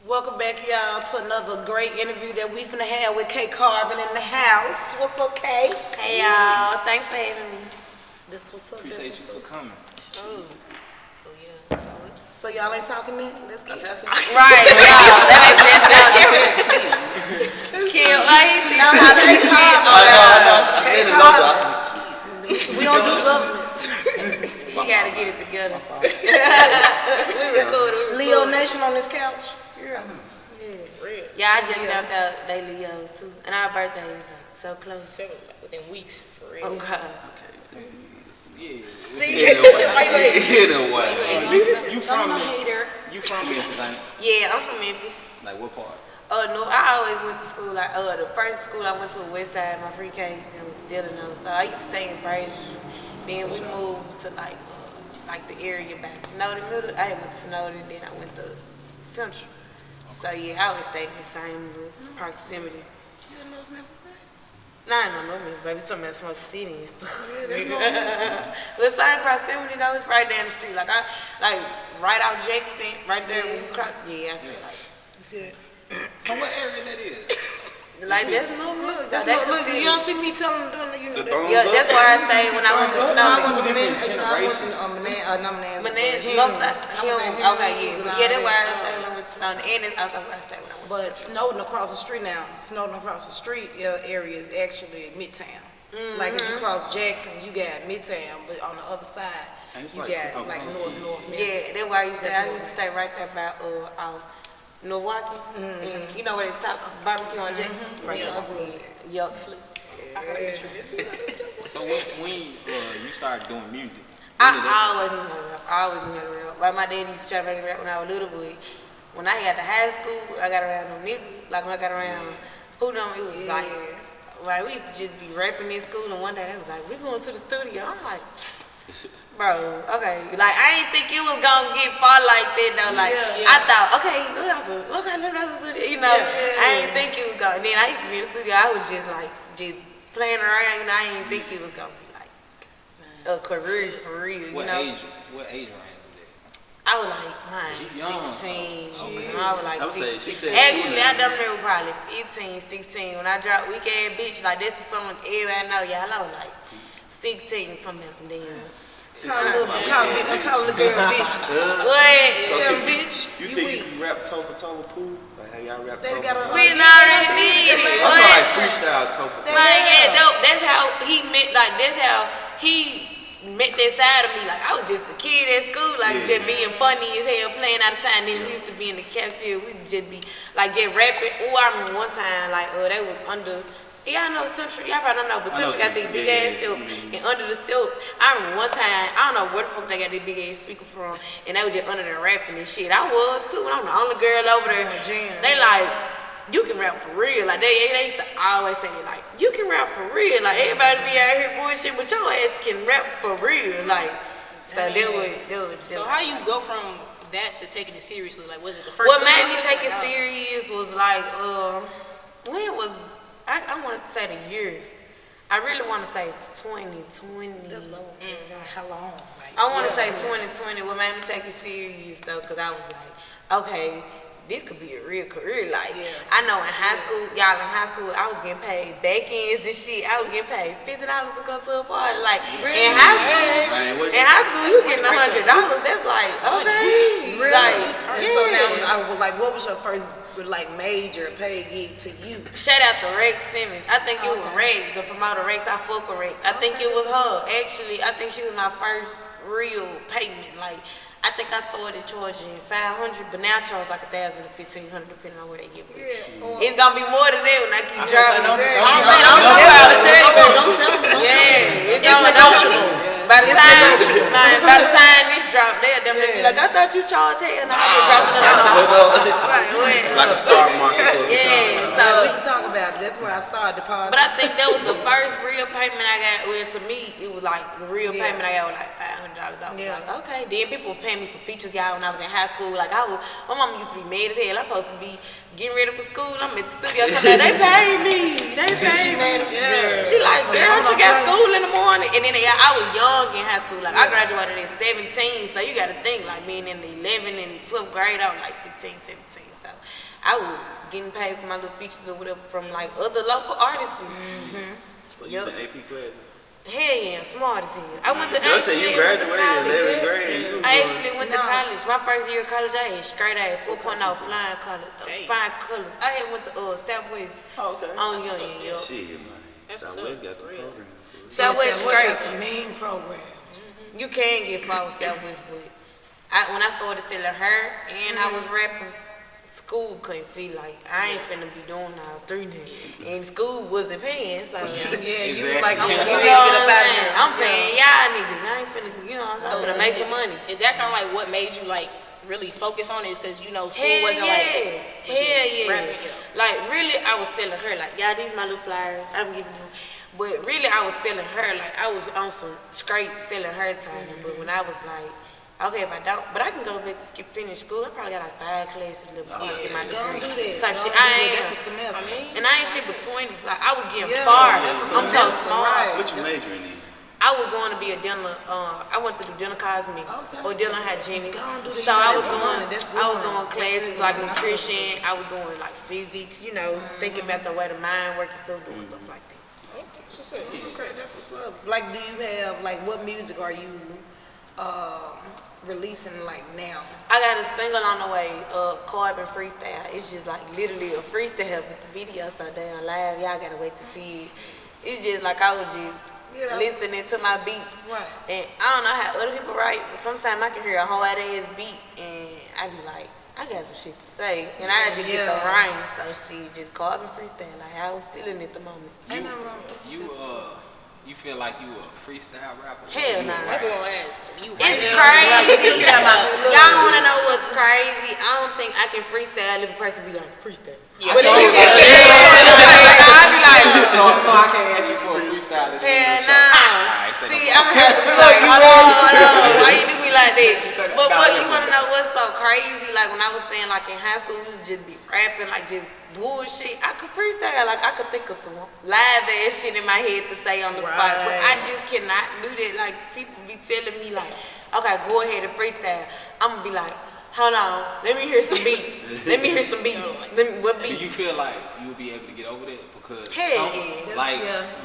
Welcome back, y'all, to another great interview that we finna have with KCARBON in the house. What's okay? Hey, y'all. Thanks for having me. This what's up. Appreciate you for coming. Oh, yeah. So y'all ain't talking then? Let's get it. Right, y'all. That makes sense. Kill. No, we don't do government. We gotta get it together. We recorded. Leo Nation on this couch. Yeah, I just found out they Leos too, and our birthdays are so close. Within weeks, for real. Oh God. Yeah. See, Either way. You from hater. You from Memphis, ain't Yeah, I'm from Memphis. Like what part? No, I always went to school like the first school I went to was West Side, my pre-K, Delano. So I used to stay in Fraser. Then we moved to like the area by Snowden Middle. I went to Snowden, then I went to Central. So yeah, I always stayed in the same proximity. Nah, I don't know me, baby. You talking about Smoky City and stuff. The same proximity though, it's right down the street. Like right out Jackson, right there when you cross. Yeah, I stay like. You see that? So what area that is? Like that's no look. That's no look. You don't see me telling them, you know. That's where I stayed when I went to Snowden. Okay, yeah, that's where I stayed when I went to Snowden, and it's also where I stayed when I went. But Snowden across the street now. Snowden across the street area is actually Midtown. Like if you cross Jackson, you got Midtown, but on the other side, you got like North. Yeah, that's where I used to stay right there by Milwaukee. You know where they top barbecue on Jackson? Right. Yup. So when you started doing music? I always knew how to rap. Like my dad used to try to make me rap when I was little, but when I got to high school, I got around them niggas. Like when I got around who them, it was like we used to just be rapping in school, and one day they was like, we going to the studio. I'm like, bro, okay. Like I ain't think it was gonna get far like that though. Like I thought, let's go to the studio. You know, I ain't think it was gonna. Then I used to be in the studio. I was just playing around. You know, I didn't think it was gonna be like a career for real. What you know? What age range? I was like, 16. I was like 16. Actually, I done there was probably 15, 16. When I dropped Weekend Bitch, like that's the song everybody know. Y'all, I was like 16, something else, and then. Call a little girl bitch. What? Tell them bitch. You think you rap Topher Pool? Like how y'all rap Topher? We already did it. I'm talking like freestyle Topher. Like, yeah, that's how he meant. Like that's how he met that side of me. Like, I was just a kid at school, like, just being funny as hell, playing out of time. Then we used to be in the cafeteria. We used to just be, like, just rapping. Oh, I remember one time, like, they was under, y'all know Central, y'all probably don't know, but Central got these big ass stove. And under the stove, I remember one time, I don't know where the fuck they got this big ass speaker from, and they was just under there rapping and shit. I was too, and I'm the only girl over there. They like, you can rap for real. Like, they used to always say, like, you can rap for real. Like, everybody be out here bullshit, but your ass can rap for real. Like, so they would. So how you go from that to taking it seriously? Like, was it the first? What made me take it serious was like, when it was, I want to say the year. I really want to say 2020. That's low. How long? Like, I want to say 2020. What made me take it serious though, because I was like, okay, this could be a real career. Like, I know in high school, y'all in high school, I was getting paid back ends and shit. I was getting paid $50 to go to a party. Like, in high school, you getting $100. That's like, okay. Really? Like, And so now, I was like, what was your first like major pay gig to you? Shout out to Rex Simmons. I think it was Rex, the promoter Rex. I fuck with Rex. I think it was her. Actually, I think she was my first real payment. Like, I think I started charging $500, but now I charge like $1,000 to $1,500 depending on where they give me. It's gonna be more than that when I keep dropping. Don't tell me. Yeah, it's negotiable. By the time this drop, they'll be like, I thought you charged hell. Now I just dropping it. Like a stock market. Yeah, so we can talk about it. That's where I started the podcast. But I think that was the first real payment I got. Well, to me, it was like the real payment I got was like $500. I was like, okay. Then people were paying me for features, y'all, when I was in high school. Like, my mom used to be mad as hell. I'm supposed to be getting ready for school. I'm at the studio. They paid me. They paid me. She like, girl, you got school in the morning. And then I was young in high school. Like, I graduated at 17. So you got to think, like, being in the 11th and 12th grade, I was like 16, 17. So I was getting paid for my little features or whatever from, like, other local artists. So you was in AP classes? Hell yeah, smart as hell. I went to you graduated in 11th grade. I actually went to college. My first year of college, I had straight A, 4.0 flying colors, fine colors. I had went to Southwest. Oh, okay. On Union, Shit, man. Southwest got the program. Southwest great. Got some mean programs. You can get far with Southwest, but when I started selling hair and I was rapping, school couldn't feel like I ain't finna be doing all three days. And school wasn't paying, so you was like, I'm you gonna know get what up I'm out of saying? here. I'm paying y'all niggas. I ain't finna, you know what I'm saying? I'm finna make some money. Is that kind of like what made you like really focus on it? Because you know school wasn't like rapping, Like really, I was selling her. Like, y'all, these my little flyers. I'm giving you. But really, I was selling her. Like, I was on some straight selling her time. But when I was like, okay, if I don't, but I can go back to finish school. I probably got like 5 classes left before I get my degree. Don't do that. Type shit. That's a semester. And I ain't shit but 20. Like, I was getting far. I'm so smart. What you majoring in? I was going to be a dental. I went to do dental cosmetics or dental hygienics. So I was doing classes like nutrition. I was doing like physics. You know, thinking about the way the mind works and stuff, doing stuff like that. That's what's up. Like, do you have like what music are you releasing like now? I got a single on the way, KCARBON freestyle. It's just like literally a freestyle with the video so damn live. Y'all gotta wait to see it. It's just like I was just listening to my beats. Right. And I don't know how other people write, but sometimes I can hear a whole ass beat and I be like, I got some shit to say. And I just get the rhyme. So she just KCARBON freestyle. Like, I was feeling it at the moment. You feel like you a freestyle rapper? Hell nah. That's what I asked. It's crazy. Y'all wanna know what's crazy? I don't think I can freestyle if a person be like, freestyle. Yeah. So I can't ask you for a freestyle. Hell nah. See, I'm gonna have to be like, hold on. Why you do me like that? But what you wanna know what's so crazy? Like when I was saying like in high school, we used to just be rapping, like just bullshit. I could freestyle, like I could think of some live ass shit in my head to say on the spot, but I just cannot do that. Like people be telling me like, okay, go ahead and freestyle. I'm gonna be like, hold on, let me hear some beats. What beats? Do you feel like you would be able to get over that? Because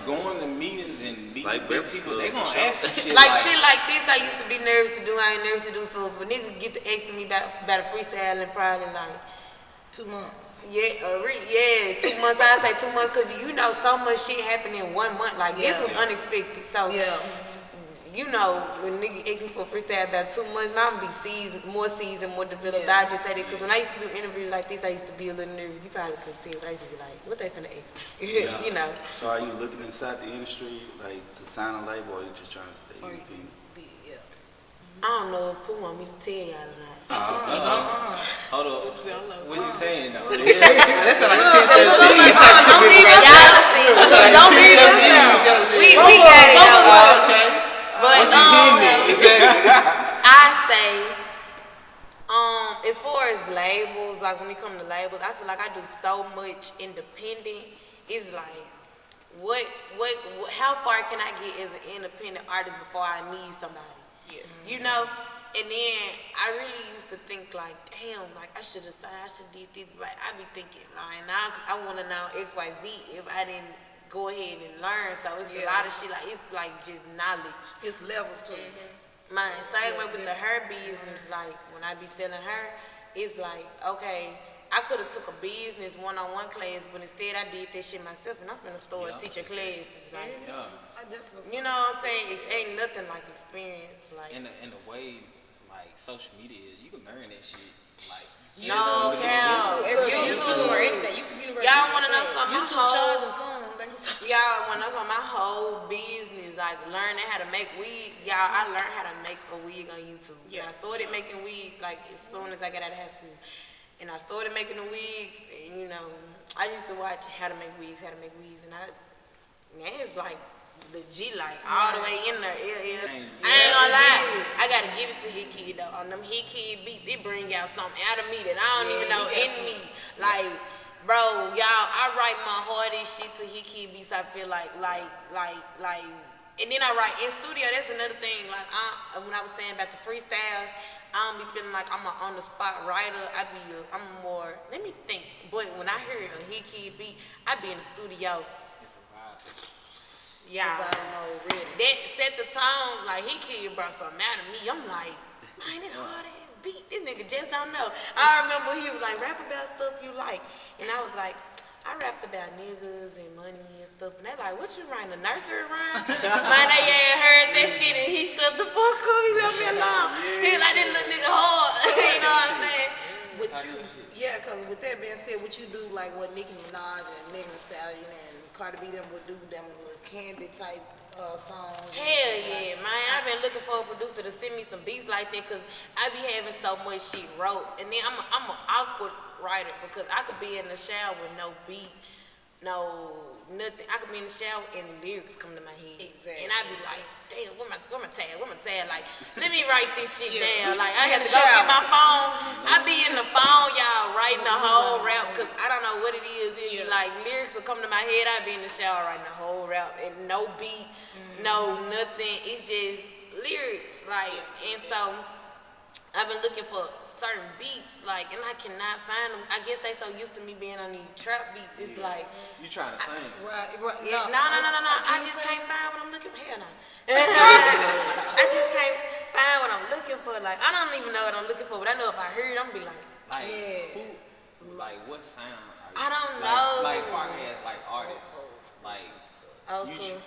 going to meetings and meeting like people, they gonna ask some shit like shit like this. I used to be nervous to do. I ain't nervous to do. So if a nigga get to asking me about a freestyle, and probably like 2 months. Yeah, really, 2 months. I say 2 months because you know so much shit happened in 1 month. Like this was unexpected. So you know, when nigga ask me for freestyle about too much, now I'm gonna be more seasoned, more developed. I just say that because when I used to do interviews like this, I used to be a little nervous. You probably couldn't tell, but I used to be like, what they finna ask me? Yeah. You know. So are you looking inside the industry, like to sign a label, or you just trying to stay independent? I don't know if Pooh want me to tell y'all or not. Hold up. What you saying though? That's like 10-17. Don't be We got it though. Okay. But I say, as far as labels, like when it comes to labels, I feel like I do so much independent. It's like, how far can I get as an independent artist before I need somebody? Yeah. You know? And then I really used to think like, damn, like I should have did this, but I be thinking like now, cause I want to know XYZ if I didn't go ahead and learn. So it's a lot of shit, like it's like just knowledge. It's levels to it. Mine, same way with the hair business, like when I be selling hair, it's like, okay, I could have took a business one-on-one class, but instead I did that shit myself, and I'm finna start teaching classes. Like, you know what I'm saying? It ain't nothing like experience. Like in the way like social media is, you can learn that shit. Like no, YouTube or anything. YouTube University. Y'all wanna know something? Y'all wanna know something? My whole business, like learning how to make wigs. Y'all, I learned how to make a wig on YouTube. Yeah. I started making wigs like as soon as I got out of high school. And I started making the wigs, and you know, I used to watch how to make wigs, and it's like legit, like all the way in there. Yeah. I ain't gonna lie, I gotta give it to Hit Kid though. On them Hit Kid beats, it bring out something out of me that I don't even know in me. Like, bro, y'all, I write my hardest shit to Hit Kid beats. I feel like, and then I write in studio. That's another thing. Like, when I was saying about the freestyles. I don't be feeling like I'm an on-the-spot writer. I'm more, let me think. But when I hear a Hit Kid beat, I be in the studio. It's a vibe. Yeah. That set the tone. Like, Hit Kid brought something out of me. I'm like, man, this hard-ass beat. This nigga just don't know. I remember he was like, rap about stuff you like. And I was like, I rapped about niggas and money and stuff, and they like, what you writing, a nursery rhyme? Man, they heard that shit and he shut the fuck up, he left me alone. He like, this little nigga hard, you know what I'm saying? Because with that being said, what you do, like what Nicki Minaj and Megan Thee Stallion and Cardi B them would do, them little Candy type songs. Hell yeah, man. I've been looking for a producer to send me some beats like that, because I be having so much shit wrote, and then I'm an awkward writer, because I could be in the shower with no beat, nothing. I could be in the shower and lyrics come to my head. Exactly. And I be like, damn, where my tag? Like, let me write this shit down. Like, I had to go get my phone. I be in the phone, y'all, writing the whole rap, because I don't know what it is. It be like, lyrics will come to my head. I be in the shower writing the whole rap, and no beat, no nothing. It's just lyrics, like, and so I've been looking for certain beats, like, and I cannot find them. I guess they so used to me being on these trap beats. It's like, you trying to sing? Right. Yeah, no. I just can't find what I'm looking for. Hell no. I just can't find what I'm looking for. Like, I don't even know what I'm looking for, but I know if I hear it, I'm gonna be like, what sound? I don't know. Like, far as like artists, like old school.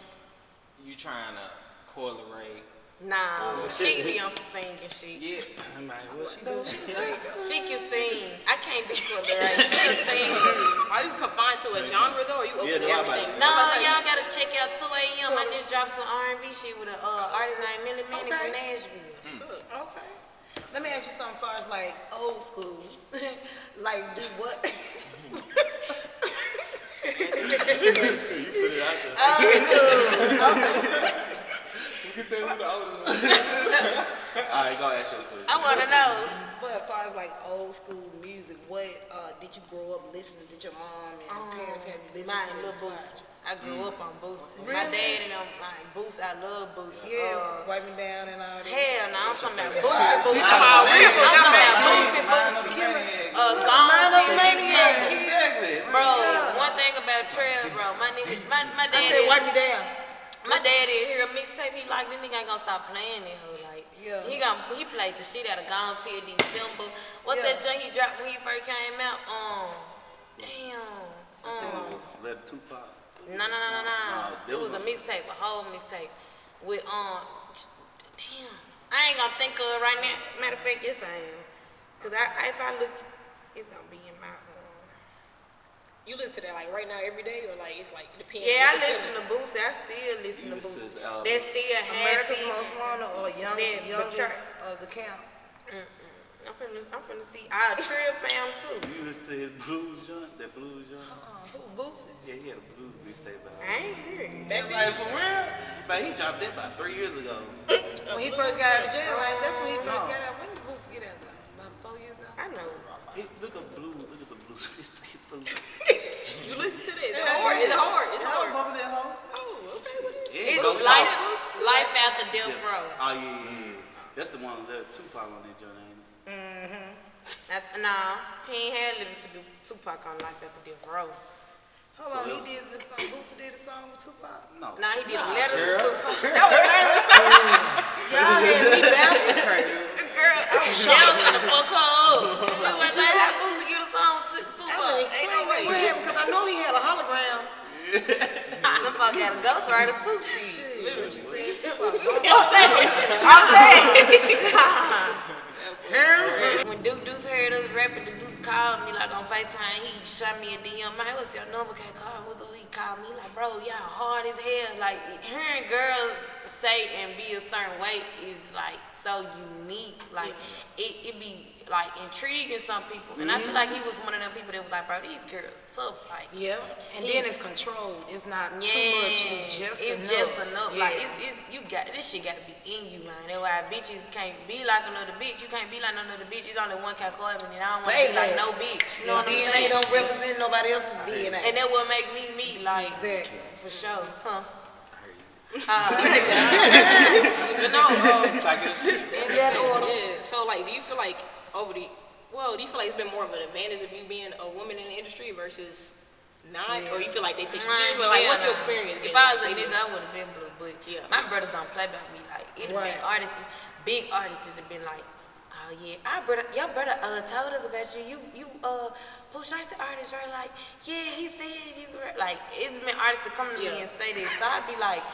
You trying to Coil Ray? Nah, she be on some singing shit. Yeah, she can sing. I can't do Coil Ray. She can sing. Are you confined to a genre though? Or you open to everything? No, y'all gotta check out 2 a.m. I just dropped some R&B shit with an artist named Millie Manny from Nashville. Okay. Let me ask you something as far as like old school. Like, do what? Old school. You can tell who the oldest one. Alright, go ask your question. I wanna know. But as far as like old school music, what did you grow up listening? Did your mom and parents have you listening to? Lil Boosie. I grew up on Boosie. Really? My dad and Boosie, I love Boosie. Yes, Wipe Me Down and all that. Hell no, I'm talking about Boosie. I'm talking about Boosie. Gone Exactly. Bro, one thing about Trail, bro, my dad. I said Wipe Me Down. My daddy hear a mixtape, he like, this nigga ain't gonna stop playing it, hoe. Like, he played the shit out of Gone till December. What's that joint he dropped when he first came out? Let Tupac. No. It was a mixtape, a whole mixtape with Damn. I ain't gonna think of it right now. Matter of fact, yes I am. Cause if I look, it's gonna be in my You listen to that like right now every day, or like it's like it depends. Yeah, I listen to Boosie. I still listen to Boosie. That's still America's happy. Most Wanted or youngest of the camp. I'm finna see our Trill fam too. You listen to his blues joint, that blues joint? Who Boosie? Yeah, he had a blues mixtape out. I ain't hear it. That like for real? But he dropped that about 3 years ago. When he first got out of jail, like that's when he first got out. When did Boosie get out? About 4 years ago. I know. Look at blues. Look at the blues mixtape. Blues. You listen to this? It's hard. It's hard. It's hard. Bumping that hoe. Oh, okay. What is It's it? life after Death Row. Oh yeah. That's the one that Tupac on that joint, ain't it? Nah, he ain't had little to do Tupac on Life After Death Row. Hold on, he did the song. Boosie did a song with Tupac. No. Nah, he did a letter to Tupac. That was nervous. Y'all had me bouncing. Girl, y'all get the fuck up. You was like, how Boosie get a song to Tupac? Explain what happened, because I know he had a hologram. Them fuck had a ghostwriter too. Literally, she said Tupac. I'm saying. When Duke Deuce heard us rapping, the Duke called me like on FaceTime. He shot me a DM. Man, what's your number? Can't call. What the he called me? Like, bro, y'all hard as hell. Like, hearing girls say and be a certain way is like so unique. Like, it be like intriguing some people. And I feel like he was one of them people that was like, bro, these girls tough. Like, yeah. And then it's controlled. It's not too much. It's just enough. Like, you got this shit got to be in you, man. That's why bitches can't be like another bitch. You can't be like another bitch. It's only one KCARBON, and I don't want to be like no bitch. You know what I'm saying? DNA don't represent nobody else's DNA. And that what make me like, exactly, for sure, huh? But no, yeah. So like, do you feel like do you feel like it's been more of an advantage of you being a woman in the industry versus not, or you feel like they take you seriously? Like, what's your experience? If I was a nigga, I would have been blue, but my brothers don't play about me. Like, it'd been artists, big artists that have been like, oh yeah, your brother told us about you. You Pooh Shiesty the artist, right? Like, yeah, he said you were like, it's been artists to come to me and say this. So I'd be like,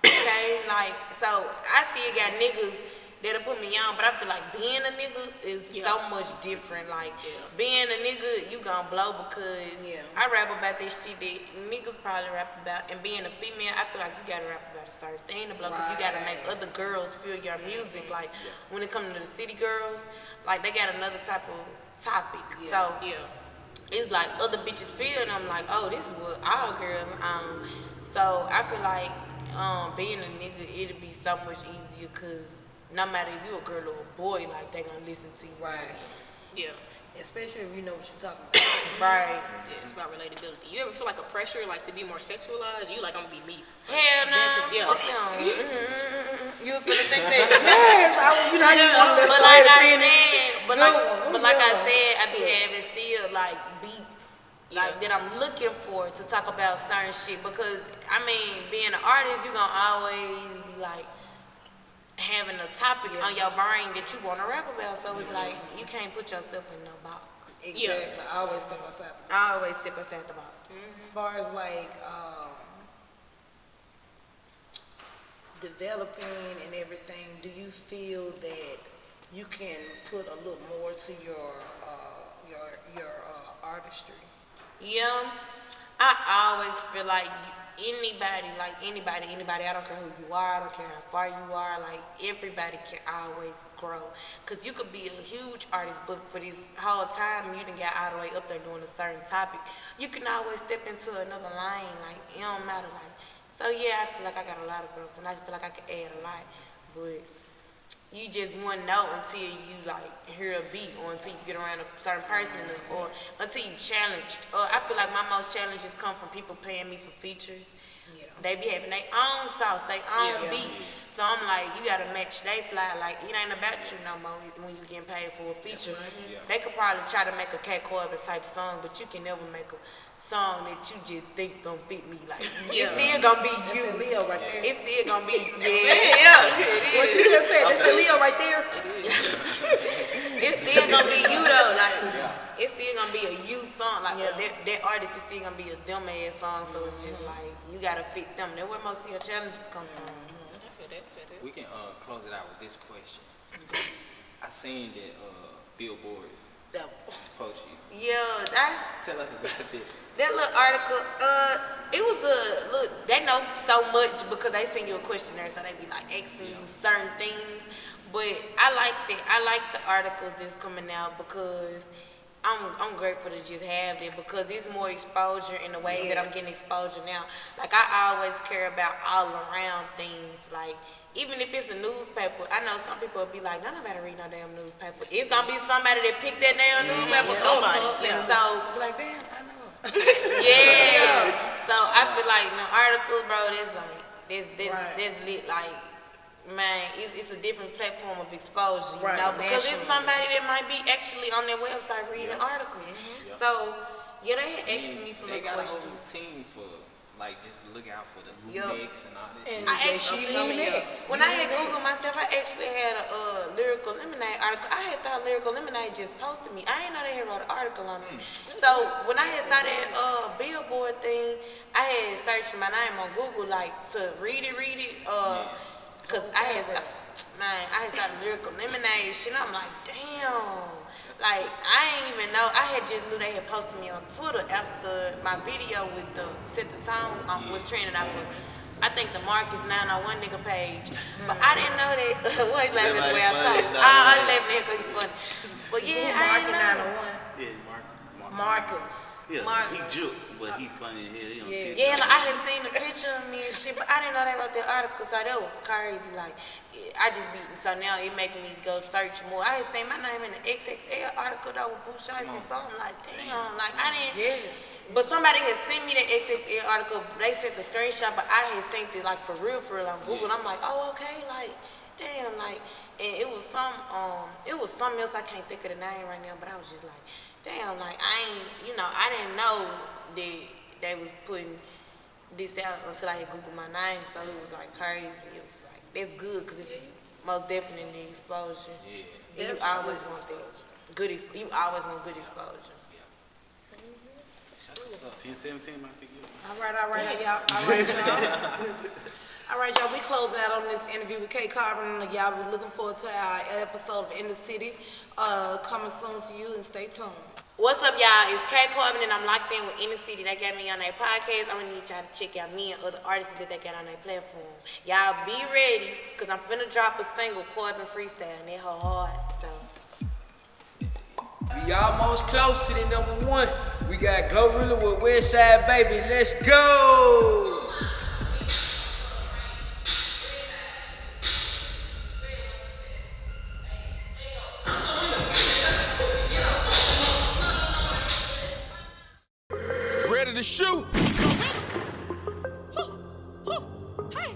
okay, like, so I still got niggas that'll put me on, but I feel like being a nigga is so much different. Like, being a nigga, you gon' blow because I rap about this shit that niggas probably rap about. And being a female, I feel like you gotta rap about a certain thing to blow, because you gotta make other girls feel your music. Like, when it comes to the city girls, like, they got another type of topic. So, it's like other bitches feel, and I'm like, oh, this is what all girls, so I feel like being a nigga, it'll be so much easier, because no matter if you a girl or a boy, like, they gonna listen to you. Right. Yeah. Especially if you know what you're talking about. Right. Yeah, it's about relatability. You ever feel like a pressure, like, to be more sexualized? You like, I'm gonna be me. Hell no. Fuck no. You was gonna think that. You know, you want to but like I said, but like I said, I be having still like beats, like that I'm looking for to talk about certain shit, because I mean, being an artist, you gonna always be like having a topic on your brain that you want to rap about. So it's like you can't put yourself in no box. Exactly. I always step outside. I always step outside the box. As far as like developing and everything, do you feel that you can put a little more to your artistry? Yeah, I always feel like anybody, I don't care who you are, I don't care how far you are, like, everybody can always grow. Because you could be a huge artist, but for this whole time, you done got all the way up there doing a certain topic. You can always step into another lane, like, it don't matter, like. So yeah, I feel like I got a lot of growth, and I feel like I can add a lot, but you just wouldn't know until you like hear a beat, or until you get around a certain person, or until you challenged. I feel like my most challenges come from people paying me for features. They be having their own sauce, their own beat. So I'm like, you gotta match they fly. Like, it ain't about you no more when you getting paid for a feature. They could probably try to make a KCARBON type song, but you can never make a song that you just think gonna fit me. Like, it's still gonna be you. That's a Leo right there. It's still gonna be What she just said, that's a Leo right there. It's still gonna be you though. Like, it's still gonna be a you song. Like, that artist is still gonna be a dumb ass song. So it's just like, you gotta fit them. That's where most of your challenges come from. We can close it out with this question. I seen that billboards post you. Yeah, Tell us about that. that little article, it was a look. They know so much because they send you a questionnaire, so they be like asking you certain things. But I like that. I like the articles that's coming out because I'm grateful to just have it because it's more exposure in the way that I'm getting exposure now. Like I always care about all around things. Like even if it's a newspaper, I know some people will be like, "No, nobody read no damn newspaper." It's gonna be somebody that picked that damn newspaper up. So like, damn, I know. So I feel like the article, bro, this like this lit like. Man, it's a different platform of exposure, you know, because it's somebody that might be actually on their website reading articles. So, they had asked me some questions. They got a whole team for, like, just look out for the next and all that shit. I actually, when I had Googled myself, I actually had a Lyrical Lemonade article. I had thought Lyrical Lemonade just posted me. I didn't know they had wrote an article on me. So, when I had saw that billboard thing, I had searched my name on Google, like, to read it. Cause I had saw the Lyrical Lemonade shit. I'm like, damn. Like I ain't even know. I had just knew they had posted me on Twitter after my video with the Set the Tone was trending out for. I think the Marcus 901 nigga page. But I didn't know that. What laughing the way I talk? I'm laughing at because he's funny. But yeah, I didn't know. Yeah, Marcus. Yeah, he juke, but he funny in here. Yeah, like, I had seen the picture of me and shit, but I didn't know they wrote that article, so that was crazy. Like, I just be, so now it making me go search more. I had seen my name in the XXL article though with Boo Shiesty, so I'm like, damn, like I didn't. Yes. But somebody had sent me the XXL article. They sent the screenshot, but I had sent it like for real on Google. I'm like, oh okay, like, damn, like, and it was something else. I can't think of the name right now, but I was just like. Damn, like I didn't know that they was putting this out until I had Googled my name, so it was like crazy. It was like, that's good, because it's most definitely exposure. Yeah. You always want that. You always want good exposure. Yeah. 10-17 might be good. All right, y'all. All right, y'all, we closing out on this interview with KCARBON. Y'all be looking forward to our episode of In the City coming soon to you, and stay tuned. What's up, y'all? It's KCARBON, and I'm locked in with In the City. They got me on their podcast. I'm gonna need y'all to check out me and other artists that they got on their platform. Y'all be ready, because I'm finna drop a single, Corbin Freestyle, and that whole hard, so. We almost close to the #1. We got Glorilla with Westside Baby. Let's go! Ready to shoot. Hey,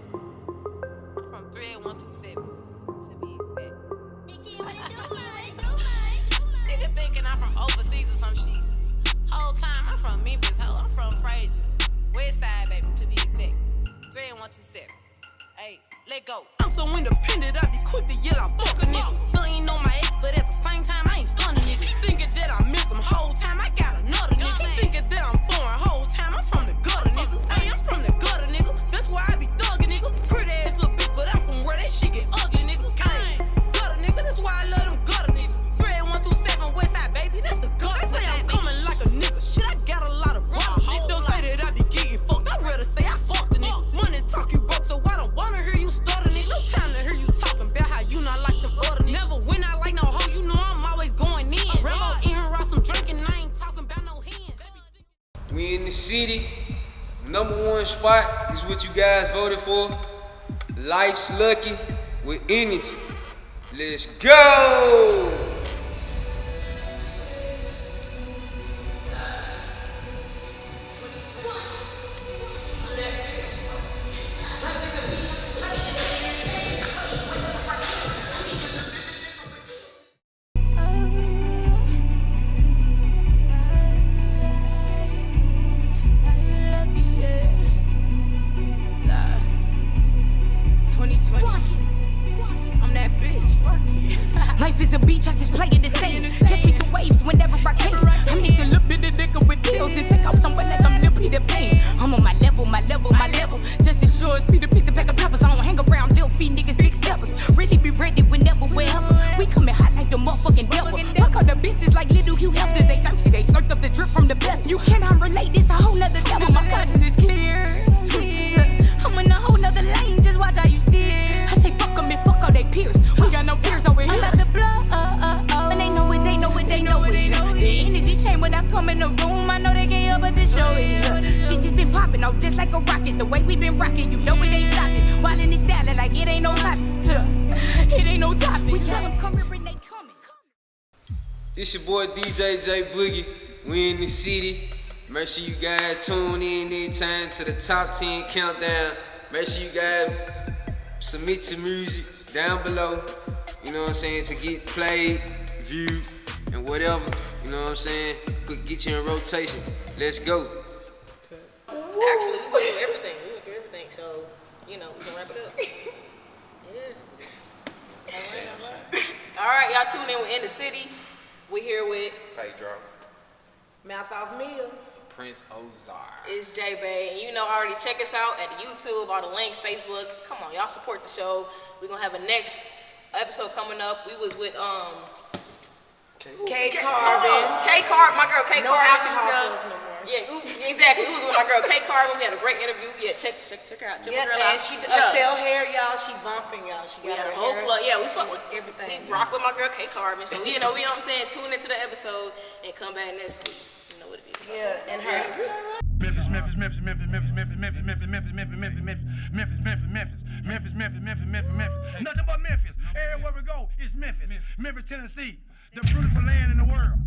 I'm from 38127 to be exact. Nigga thinking I'm from overseas or some shit. Whole time I'm from Memphis, I'm from Frazier. Westside, baby, to be exact. 38127. Hey, let go. I'm so independent, I be quick to yell, I fuck a nigga. Stunting on my ex, but at the same time, I ain't stunning nigga. Thinking that I missed them whole time, I got another nigga. Thinking that I'm foreign whole time, I'm from the gutter, nigga. Hey, I'm from the gutter, nigga. That's why I be thugging, nigga. Pretty ass little bitch, but I'm from where that shit get ugly, nigga. Hey, gutter, nigga. That's why I love them gutter niggas. 38127 Westside, baby, that's the gutter. They say I'm coming like a nigga. Shit, I got a lot of brothers. Don't say that I be getting fucked. I'd rather say I fucked the nigga. Money talk, you broke, so I don't wanna hear you stutter, nigga. No time to hear you talking about how you not like them other niggas. Never win out like no hoe, you know I'm always going in. Remo in here, rock some drinking, I ain't talking about no hands. We in the city, #1 spot. This is what you guys voted for. Life's Lucky with Energy. Let's go! Life is a beach, I just play it the same. Catch me some waves whenever I can. I mix a little bit of liquor with pills and take off somewhere like I'm Lil Peter Pan. I'm on my level. Just as sure as Peter picked the pack of peppers. I don't hang around Lil Fee niggas, big step. ever. Fuck all the bitches like little cute hamsters. They thirsty, they slurped up the drip from the best. You cannot relate, this a whole nother level. My conscience is clear. I'm in a whole nother lane, just watch how you steer. I say fuck them and fuck all they peers. We got no fears over here. I love the blood, and they know it, they know it, they know it. The energy chain when I come in the room, I know they can't help but to show it. She just been popping off just like a rocket. The way we been rocking, you know it ain't stopping. While in this style, like it ain't no topic. It ain't no topic. We tell them come here and they coming. This your boy DJ J Boogie. We in the city. Make sure you guys tune in anytime to the top 10 countdown. Make sure you guys submit your music down below. You know what I'm saying? To get played, viewed, and whatever. You know what I'm saying? Could get you in rotation. Let's go. Actually, we went through everything. We went through everything. So, you know, we can wrap it up. Yeah. All right, y'all tune in. We're in the city. We here with Pedro. Mouth off meal. Prince Ozar. It's J Bay, and you know already. Check us out at YouTube, all the links, Facebook. Come on, y'all support the show. We're gonna have a next episode coming up. We was with KCARBON. KCARBON, my girl KCARBON. No alcohol for us no more. Yeah, exactly. We was with my girl KCARBON. We had a great interview. Yeah, check her out. Check her out. And she sell hair, y'all. She bumping, y'all. She got her whole hair. plug. Yeah, we fuck with everything. We rock with my girl KCARBON. So you know what I'm saying. Tune into the episode and come back next week. You know what it is. Yeah, and her. Memphis. Nothing but Memphis. Everywhere we go, it's Memphis. Memphis, Tennessee, the beautiful land in the world.